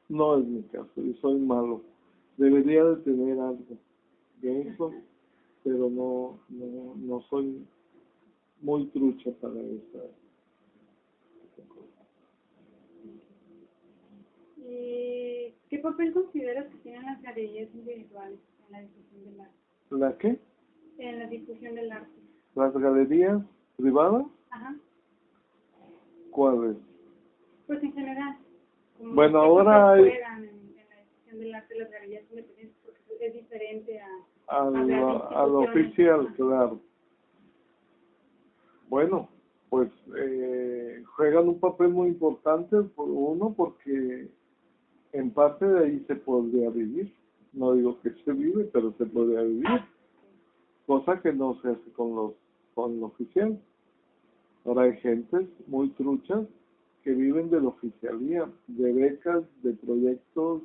[SPEAKER 2] No es mi caso, yo soy malo. Debería de tener algo de eso, pero no soy muy trucha para esa cosa.
[SPEAKER 1] ¿Y qué papel consideras que tienen las galerías individuales en la difusión del arte?
[SPEAKER 2] ¿La qué?
[SPEAKER 1] En la difusión del arte.
[SPEAKER 2] ¿Las galerías privadas?
[SPEAKER 1] Ajá.
[SPEAKER 2] ¿Cuáles?
[SPEAKER 1] Pues en general. Como
[SPEAKER 2] Bueno,
[SPEAKER 1] ¿qué
[SPEAKER 2] ahora
[SPEAKER 1] papel
[SPEAKER 2] hay
[SPEAKER 1] juegan en la difusión del arte las galerías independientes? Porque es diferente
[SPEAKER 2] a
[SPEAKER 1] a las
[SPEAKER 2] lo
[SPEAKER 1] instituciones.
[SPEAKER 2] oficial, claro. Bueno, pues juegan un papel muy importante, uno, porque en parte de ahí se podría vivir. No digo que se vive, pero se podría vivir. Cosa que no se hace con lo oficial. Ahora hay gentes muy truchas que viven de la oficialía, de becas, de proyectos,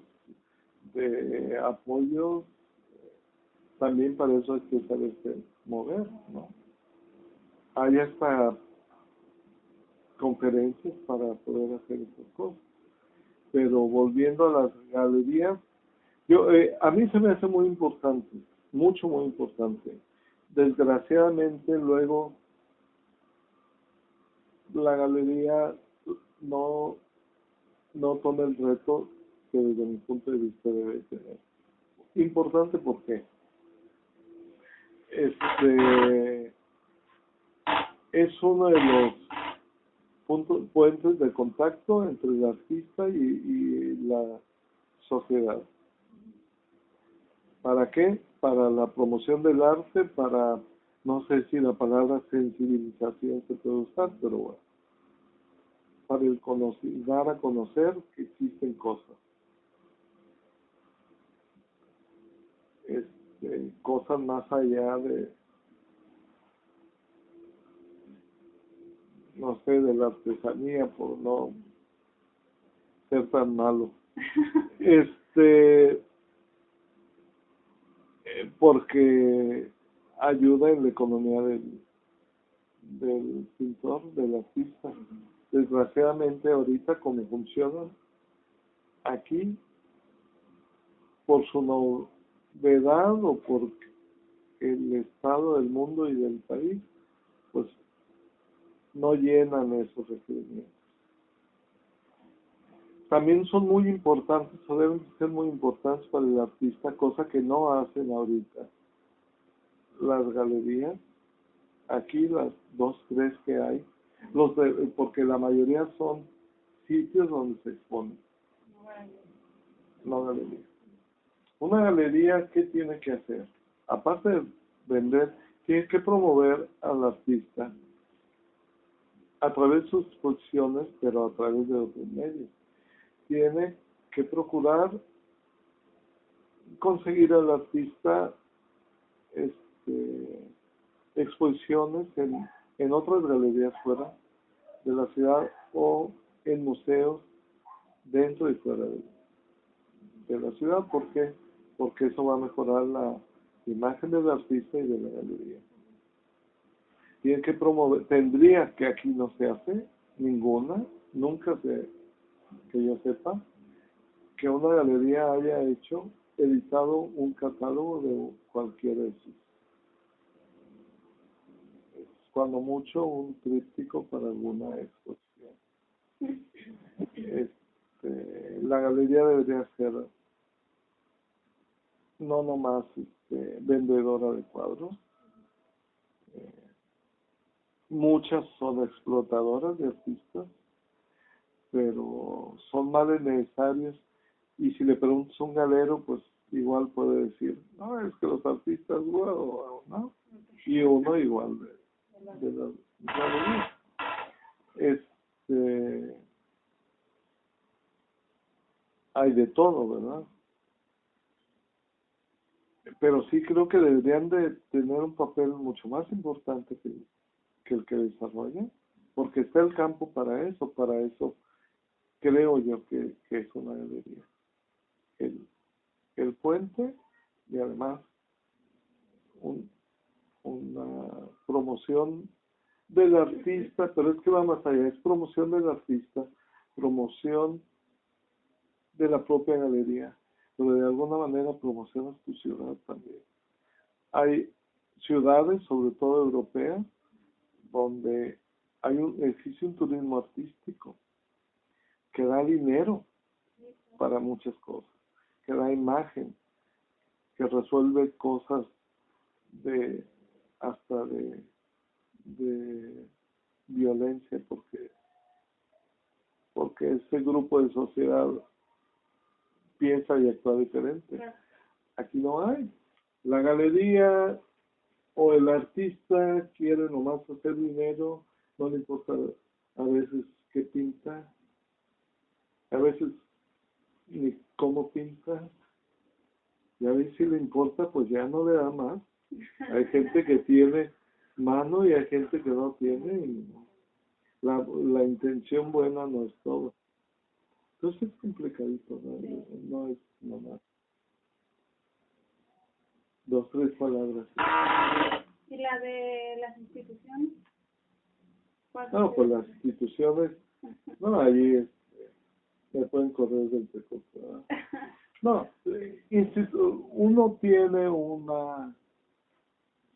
[SPEAKER 2] de apoyos. También para eso hay que saberse mover, ¿no? Hay hasta conferencias para poder hacer esas cosas. Pero volviendo a las galerías, a mí se me hace muy importante, muy importante. Desgraciadamente luego la galería no, no toma el reto que desde mi punto de vista debe tener. Importante porque es uno de los puentes de contacto entre el artista y la sociedad. ¿Para qué? Para la promoción del arte, para, no sé si la palabra sensibilización se puede usar, pero bueno, para dar a conocer que existen cosas. Cosas más allá de, no sé, de la artesanía, por no ser tan malo. Porque ayuda en la economía del pintor, del artista. Desgraciadamente ahorita como funciona aquí, por su novedad o por el estado del mundo y del país, pues no llenan esos requerimientos. También son muy importantes o deben ser muy importantes para el artista, cosa que no hacen ahorita las galerías. Aquí las 2, 3 que hay, porque la mayoría son sitios donde se exponen, no galerías. Una galería, ¿qué tiene que hacer? Aparte de vender, tiene que promover al artista a través de sus exposiciones, pero a través de otros medios. Tiene que procurar conseguir al artista exposiciones en otras galerías fuera de la ciudad o en museos dentro y fuera de la ciudad. ¿Por qué? Porque eso va a mejorar la imagen del artista y de la galería. Tiene que promover, tendría, que aquí no se hace ninguna, nunca que yo sepa, que una galería haya editado un catálogo de cualquiera de sus cuando mucho un tríptico para alguna exposición. La galería debería ser no nomás vendedora de cuadros. Muchas son explotadoras de artistas, pero son males necesarios. Y si le preguntas a un galero, pues igual puede decir, no, es que los artistas, wow, ¿no? Y uno igual de la galería. Hay de todo, ¿verdad? Pero sí creo que deberían de tener un papel mucho más importante que el que desarrollan, porque está el campo para eso creo yo que es una galería. El puente y además una promoción del artista, pero es que va más allá, es promoción del artista, promoción de la propia galería, pero de alguna manera promocionas tu ciudad también. Hay ciudades, sobre todo europeas, donde existe un turismo artístico que da dinero para muchas cosas, que da imagen, que resuelve cosas hasta de violencia, porque ese grupo de sociedad piensa y actúa diferente. Aquí no hay. La galería o el artista quiere nomás hacer dinero, no le importa a veces qué pinta, a veces ni cómo pinta, y a veces si le importa, pues ya no le da más. Hay gente que tiene mano y hay gente que no tiene, y la intención buena no es todo. Entonces es complicadito, no es nomás 2, 3 palabras.
[SPEAKER 1] ¿Y la de las instituciones?
[SPEAKER 2] No, pues las instituciones, no, ahí me pueden correr del pecoso, ¿verdad? No, uno tiene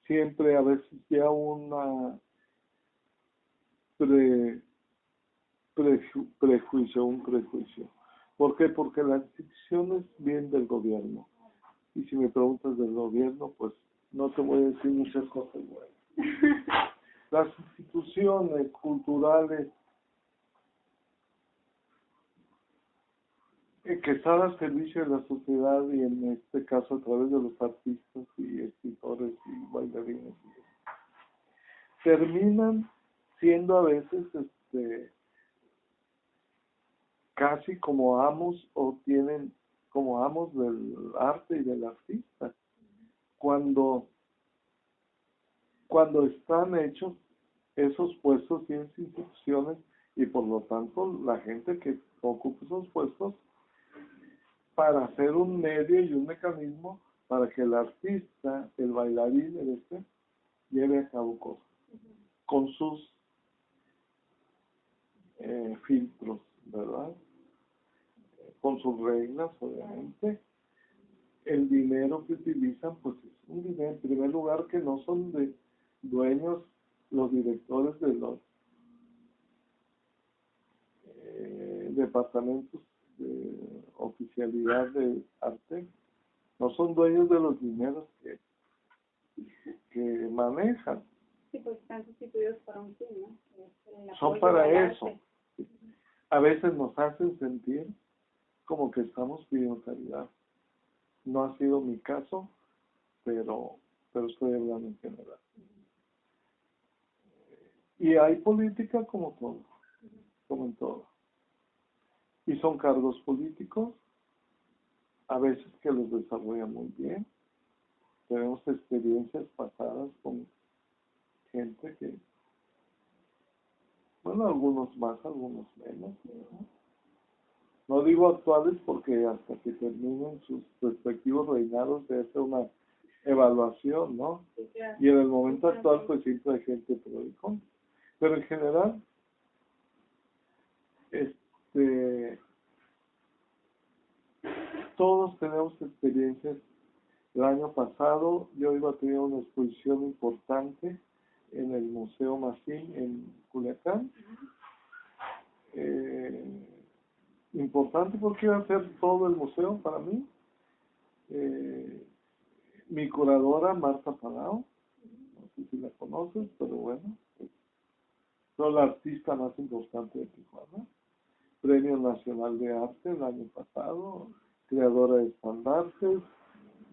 [SPEAKER 2] siempre a veces ya una un prejuicio. ¿Por qué? Porque la institución es bien del gobierno. Y si me preguntas del gobierno, pues no te voy a decir muchas cosas buenas. Las instituciones culturales que están al servicio de la sociedad y en este caso a través de los artistas y escritores y bailarines, terminan siendo a veces casi como amos o tienen como amos del arte y del artista. Cuando están hechos esos puestos y esas instituciones y por lo tanto la gente que ocupa esos puestos para hacer un medio y un mecanismo para que el artista, el bailarín, lleve a cabo cosas con sus filtros, ¿verdad? Con sus reglas, obviamente. El dinero que utilizan, pues es un dinero, en primer lugar, que no son de dueños los directores de los departamentos de oficialidad de arte, no son dueños de los dineros que manejan.
[SPEAKER 1] Sí, pues están sustituidos por un fin, ¿no?
[SPEAKER 2] Son para eso. A veces nos hacen sentir como que estamos pidiendo caridad. No ha sido mi caso, pero estoy hablando en general. Y hay política como todo, como en todo. Y son cargos políticos, a veces que los desarrollan muy bien. Tenemos experiencias pasadas con gente que, bueno, algunos más, algunos menos, ¿no? No digo actuales porque hasta que terminen sus respectivos reinados se hace una evaluación, ¿no?
[SPEAKER 1] Sí, claro.
[SPEAKER 2] Y en el momento actual pues siempre hay gente pro y contra. Pero en general, todos tenemos experiencias. El año pasado yo iba a tener una exposición importante en el Museo Macín en Culiacán. Importante porque iba a ser todo el museo para mí. Mi curadora, Marta Palau, no sé si la conoces, pero bueno, es la artista más importante de Tijuana. Premio Nacional de Arte el año pasado, creadora de estandartes.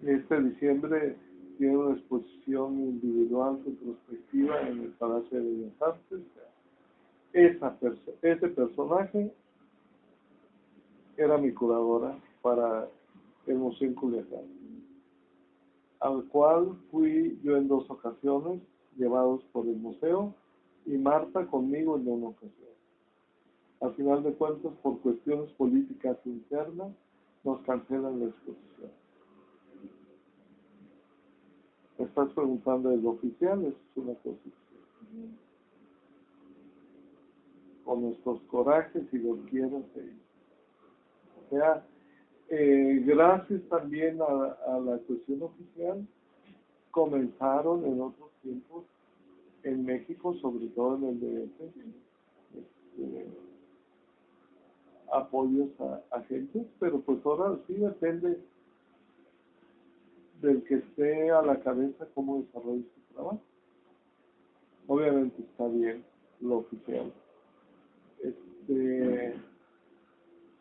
[SPEAKER 2] Este diciembre tiene una exposición individual retrospectiva en el Palacio de Bellas Artes. Ese personaje era mi curadora para el Museo en Culiacán, al cual fui yo en 2 ocasiones, llevados por el museo, y Marta conmigo en 1 ocasión. Al final de cuentas, por cuestiones políticas internas, nos cancelan la exposición. Me estás preguntando del oficial, eso es una cosa. Con nuestros corajes y los quieras. O sea, gracias también a la cuestión oficial, comenzaron en otros tiempos en México, sobre todo en el DF, apoyos a gente, pero pues ahora sí depende del que esté a la cabeza cómo desarrolla su trabajo. Obviamente está bien lo oficial.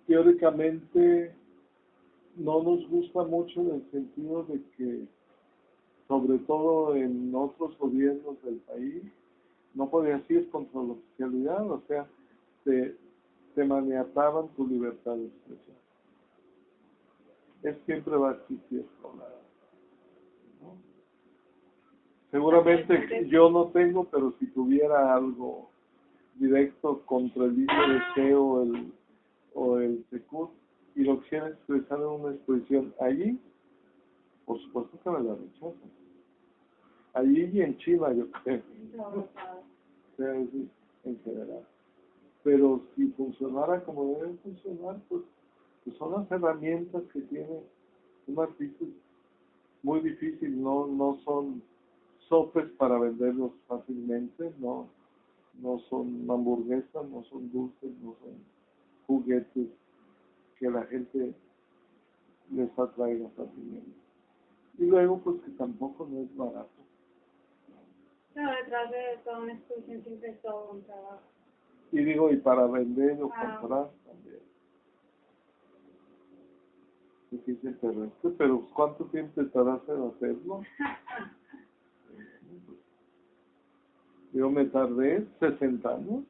[SPEAKER 2] Teóricamente no nos gusta mucho en el sentido de que, sobre todo en otros gobiernos del país, no podías ir contra la oficialidad, o sea, te maniataban tu libertad de expresión. Siempre va a existir, ¿no? Seguramente yo no tengo, pero si tuviera algo directo contra el ICDC o el SECUT y lo quisiera expresar en una exposición allí, por supuesto que me la rechazan. Allí y en China, yo creo. O sea, en general. Pero si funcionara como deben funcionar, pues son las herramientas que tiene un artista. Muy difícil, no son sopes para venderlos fácilmente, no son hamburguesas, no son dulces, no son juguetes que la gente les atraiga fácilmente. Y luego, pues que tampoco no es barato.
[SPEAKER 1] No, detrás de toda una exposición siempre es todo un trabajo.
[SPEAKER 2] Y digo, y para vender o comprar también. Difícil terrestre, pero ¿cuánto tiempo te tardas en hacerlo? Yo me tardé 60 años,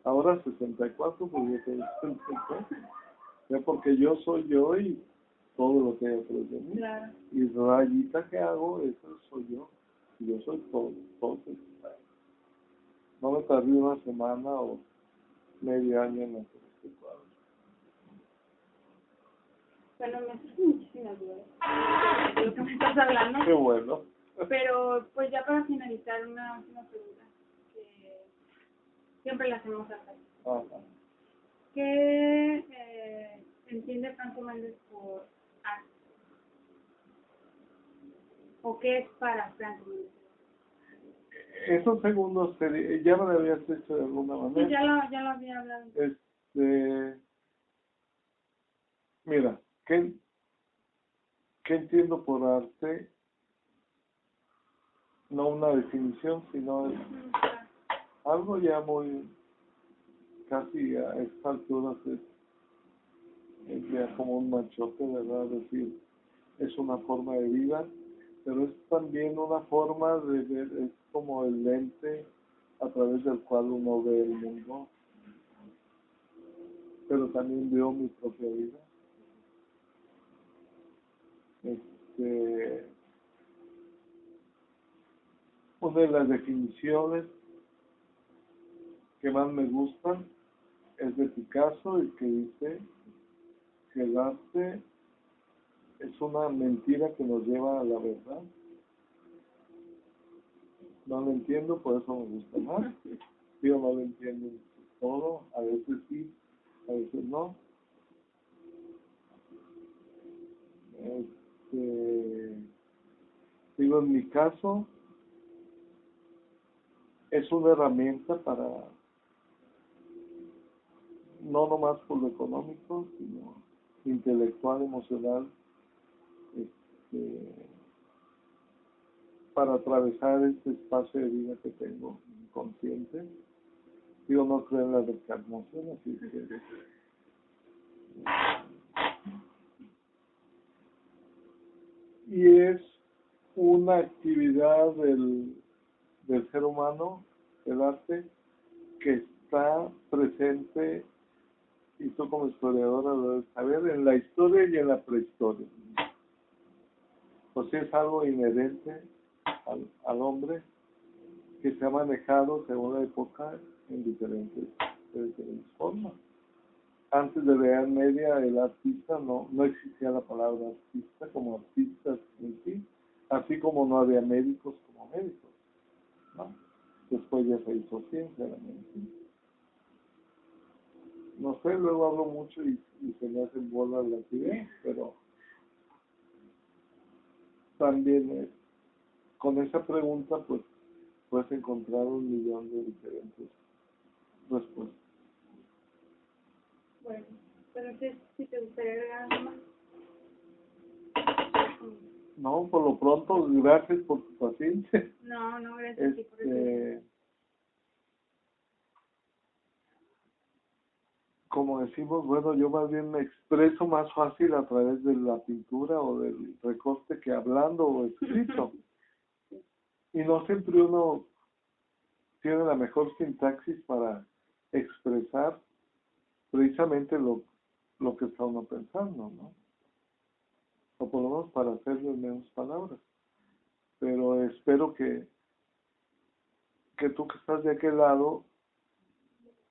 [SPEAKER 2] ahora 64, porque yo tengo 64. Ya porque yo soy yo y todo lo que hay atrás de mí.
[SPEAKER 1] Claro.
[SPEAKER 2] Y rayita que hago, eso soy yo. Y yo soy todo. No me tardé una semana o medio año en hacer este cuadro.
[SPEAKER 1] Bueno, me haces muchísimas dudas de lo que me estás hablando.
[SPEAKER 2] Qué bueno.
[SPEAKER 1] Pero, pues ya para finalizar, una última pregunta que siempre le hacemos a Franco.
[SPEAKER 2] Ajá.
[SPEAKER 1] ¿Qué entiende Franco Méndez por arte? ¿O qué es para Franco Méndez?
[SPEAKER 2] Esos segundos ya me lo habías hecho de alguna manera.
[SPEAKER 1] Sí, ya lo había hablado.
[SPEAKER 2] Mira, ¿qué entiendo por arte? No una definición, sino algo ya muy, casi a esta altura es ya como un machote, ¿verdad? Es decir, es una forma de vida, pero es también una forma de ver, es como el lente a través del cual uno ve el mundo, pero también veo mi propia vida. Una de las definiciones que más me gustan es de Picasso, y que dice que el arte es una mentira que nos lleva a la verdad. No lo entiendo, por eso me gusta más. Yo no lo entiendo todo, a veces sí, a veces no. Digo, en mi caso, es una herramienta para, no nomás por lo económico, sino intelectual, emocional, este, para atravesar este espacio de vida que tengo consciente. Yo no creo en la reencarnación, así que y es una actividad del ser humano, el arte, que está presente, y tú como historiadora lo debes saber, en la historia y en la prehistoria. Pues sí, es algo inherente al hombre, que se ha manejado según la época de diferentes formas. Antes de la Edad Media, el artista no existía la palabra artista como artistas en sí, así como no había médicos como médicos, ¿no? Después ya se hizo ciencia la medicina. No sé, luego hablo mucho y se me hacen bolas las ideas, pero también con esa pregunta pues puedes encontrar 1,000,000 de diferentes respuestas.
[SPEAKER 1] Bueno, pero no sé si te gustaría agregar algo más.
[SPEAKER 2] No, por lo pronto, gracias por tu paciencia.
[SPEAKER 1] No, gracias a ti por eso.
[SPEAKER 2] Como decimos, bueno, yo más bien me expreso más fácil a través de la pintura o del recorte que hablando o escrito. Y no siempre uno tiene la mejor sintaxis para expresar precisamente lo que está uno pensando, ¿no? O por lo menos para hacerlo en menos palabras. Pero espero que tú que estás de aquel lado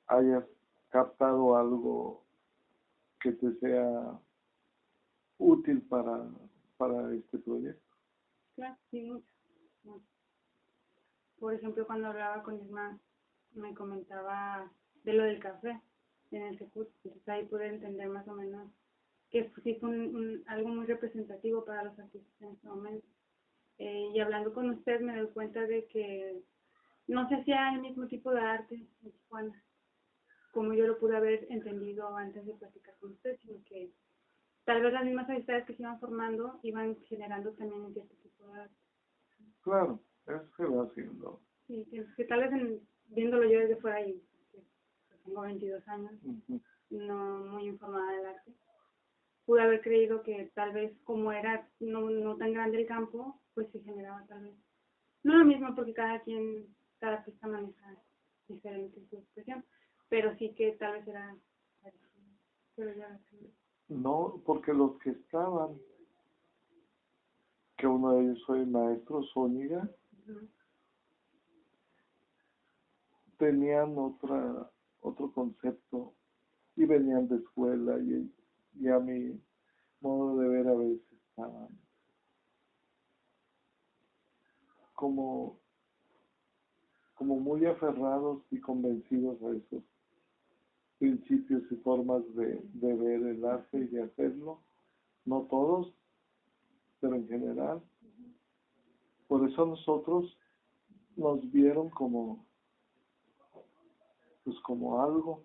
[SPEAKER 2] hayas captado algo que te sea útil para este proyecto.
[SPEAKER 1] Claro, sí, mucho. Por ejemplo, cuando hablaba con Isma, me comentaba de lo del café en el Secut, entonces ahí pude entender más o menos que sí fue algo muy representativo para los artistas en este momento. Y hablando con usted me doy cuenta de que no se hacía el mismo tipo de arte en Tijuana, como yo lo pude haber entendido antes de platicar con usted, sino que tal vez las mismas amistades que se iban formando iban generando también este tipo de arte.
[SPEAKER 2] Claro, eso se va haciendo.
[SPEAKER 1] Sí, que tal vez viéndolo yo desde fuera y tengo 22 años, no muy informada del arte, pude haber creído que tal vez como era no tan grande el campo, pues se generaba tal vez. No lo mismo porque cada artista maneja diferente su expresión, pero sí que tal vez era parecido. Pero ya
[SPEAKER 2] no, porque los que estaban, que uno de ellos fue el maestro Zúñiga, tenían otro concepto y venían de escuela y a mi modo de ver a veces estaban como muy aferrados y convencidos a esos principios y formas de ver el arte y de hacerlo. No todos, pero en general. Por eso nosotros nos vieron como algo.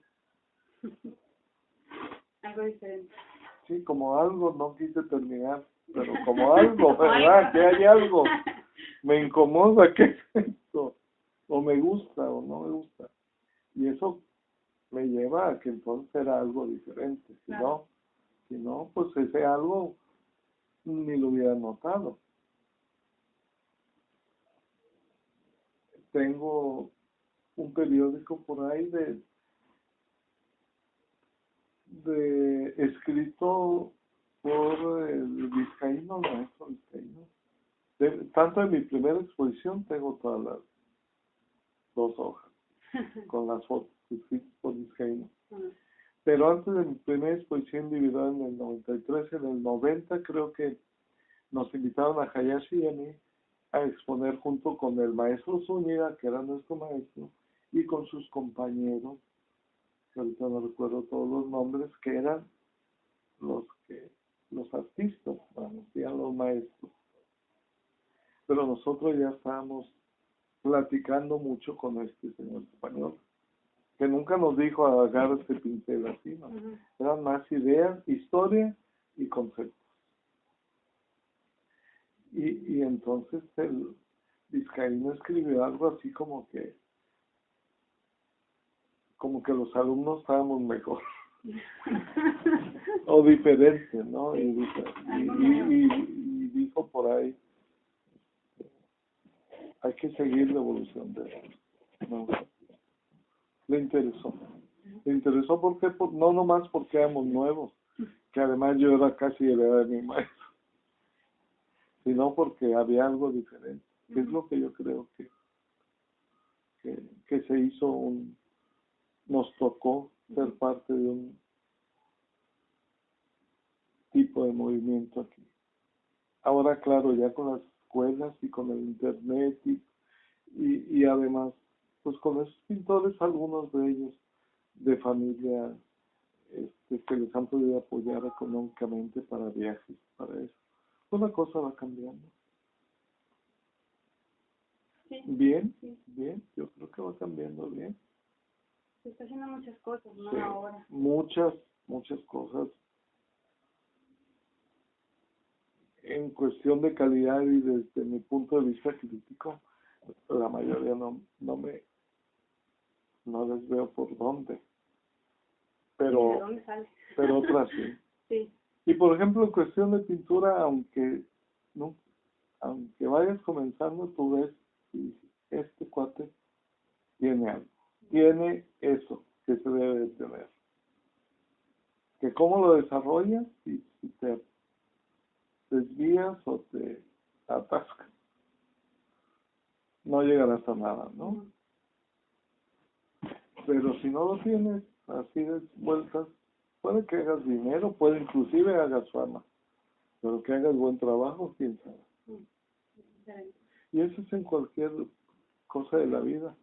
[SPEAKER 1] algo diferente.
[SPEAKER 2] Sí, como algo, no quise terminar, pero como algo, ¿verdad? Que hay algo. Me incomoda, ¿qué es esto? O me gusta o no me gusta. Y eso me lleva a que entonces era algo diferente.
[SPEAKER 1] Claro.
[SPEAKER 2] Si no, pues ese algo ni lo hubiera notado. Tengo un periódico por ahí escrito por el vizcaíno, maestro vizcaíno. Tanto en mi primera exposición tengo todas las 2 hojas con las fotos escritas por vizcaíno. Pero antes de mi primera exposición individual en el 93, en el 90 creo que nos invitaron a Hayashi y a mí a exponer junto con el maestro Zúñiga, que era nuestro maestro, y con sus compañeros, que ahorita no recuerdo todos los nombres, que eran los artistas, vamos, eran los maestros. Pero nosotros ya estábamos platicando mucho con este señor español, que nunca nos dijo agarra este pincel así, ¿no? Eran más ideas, historia y conceptos. Y entonces el vizcaíno escribió algo así como que los alumnos estábamos mejor o diferentes, ¿no? Y dijo por ahí, hay que seguir la evolución de esto, ¿no? Le interesó porque no nomás porque éramos nuevos, que además yo era casi la edad de mi maestro, sino porque había algo diferente, que es lo que yo creo que se hizo nos tocó ser parte de un tipo de movimiento aquí. Ahora, claro, ya con las escuelas y con el internet y además, pues con esos pintores, algunos de ellos de familia que les han podido apoyar económicamente para viajes, para eso. Pues la cosa va cambiando.
[SPEAKER 1] Sí.
[SPEAKER 2] Bien,
[SPEAKER 1] Sí.
[SPEAKER 2] bien, yo creo que va cambiando bien.
[SPEAKER 1] Se está haciendo muchas cosas, ¿no?
[SPEAKER 2] Sí,
[SPEAKER 1] Ahora.
[SPEAKER 2] muchas cosas. En cuestión de calidad y desde mi punto de vista crítico, la mayoría no les veo por dónde. Pero,
[SPEAKER 1] ¿de dónde sale?
[SPEAKER 2] pero otras sí.
[SPEAKER 1] Sí.
[SPEAKER 2] Y por ejemplo, en cuestión de pintura, aunque vayas comenzando, tú ves y este cuate tiene algo, tiene eso que se debe de tener. Que cómo lo desarrollas, si te desvías o te atascas, no llegarás a nada, ¿no? Pero si no lo tienes así de vueltas, puede que hagas dinero, puede inclusive hagas fama, pero que hagas buen trabajo, quién sabe. Y eso es en cualquier cosa de la vida,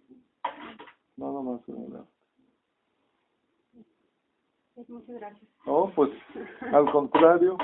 [SPEAKER 2] no nomás en el arte.
[SPEAKER 1] Muchas gracias.
[SPEAKER 2] No, pues al contrario,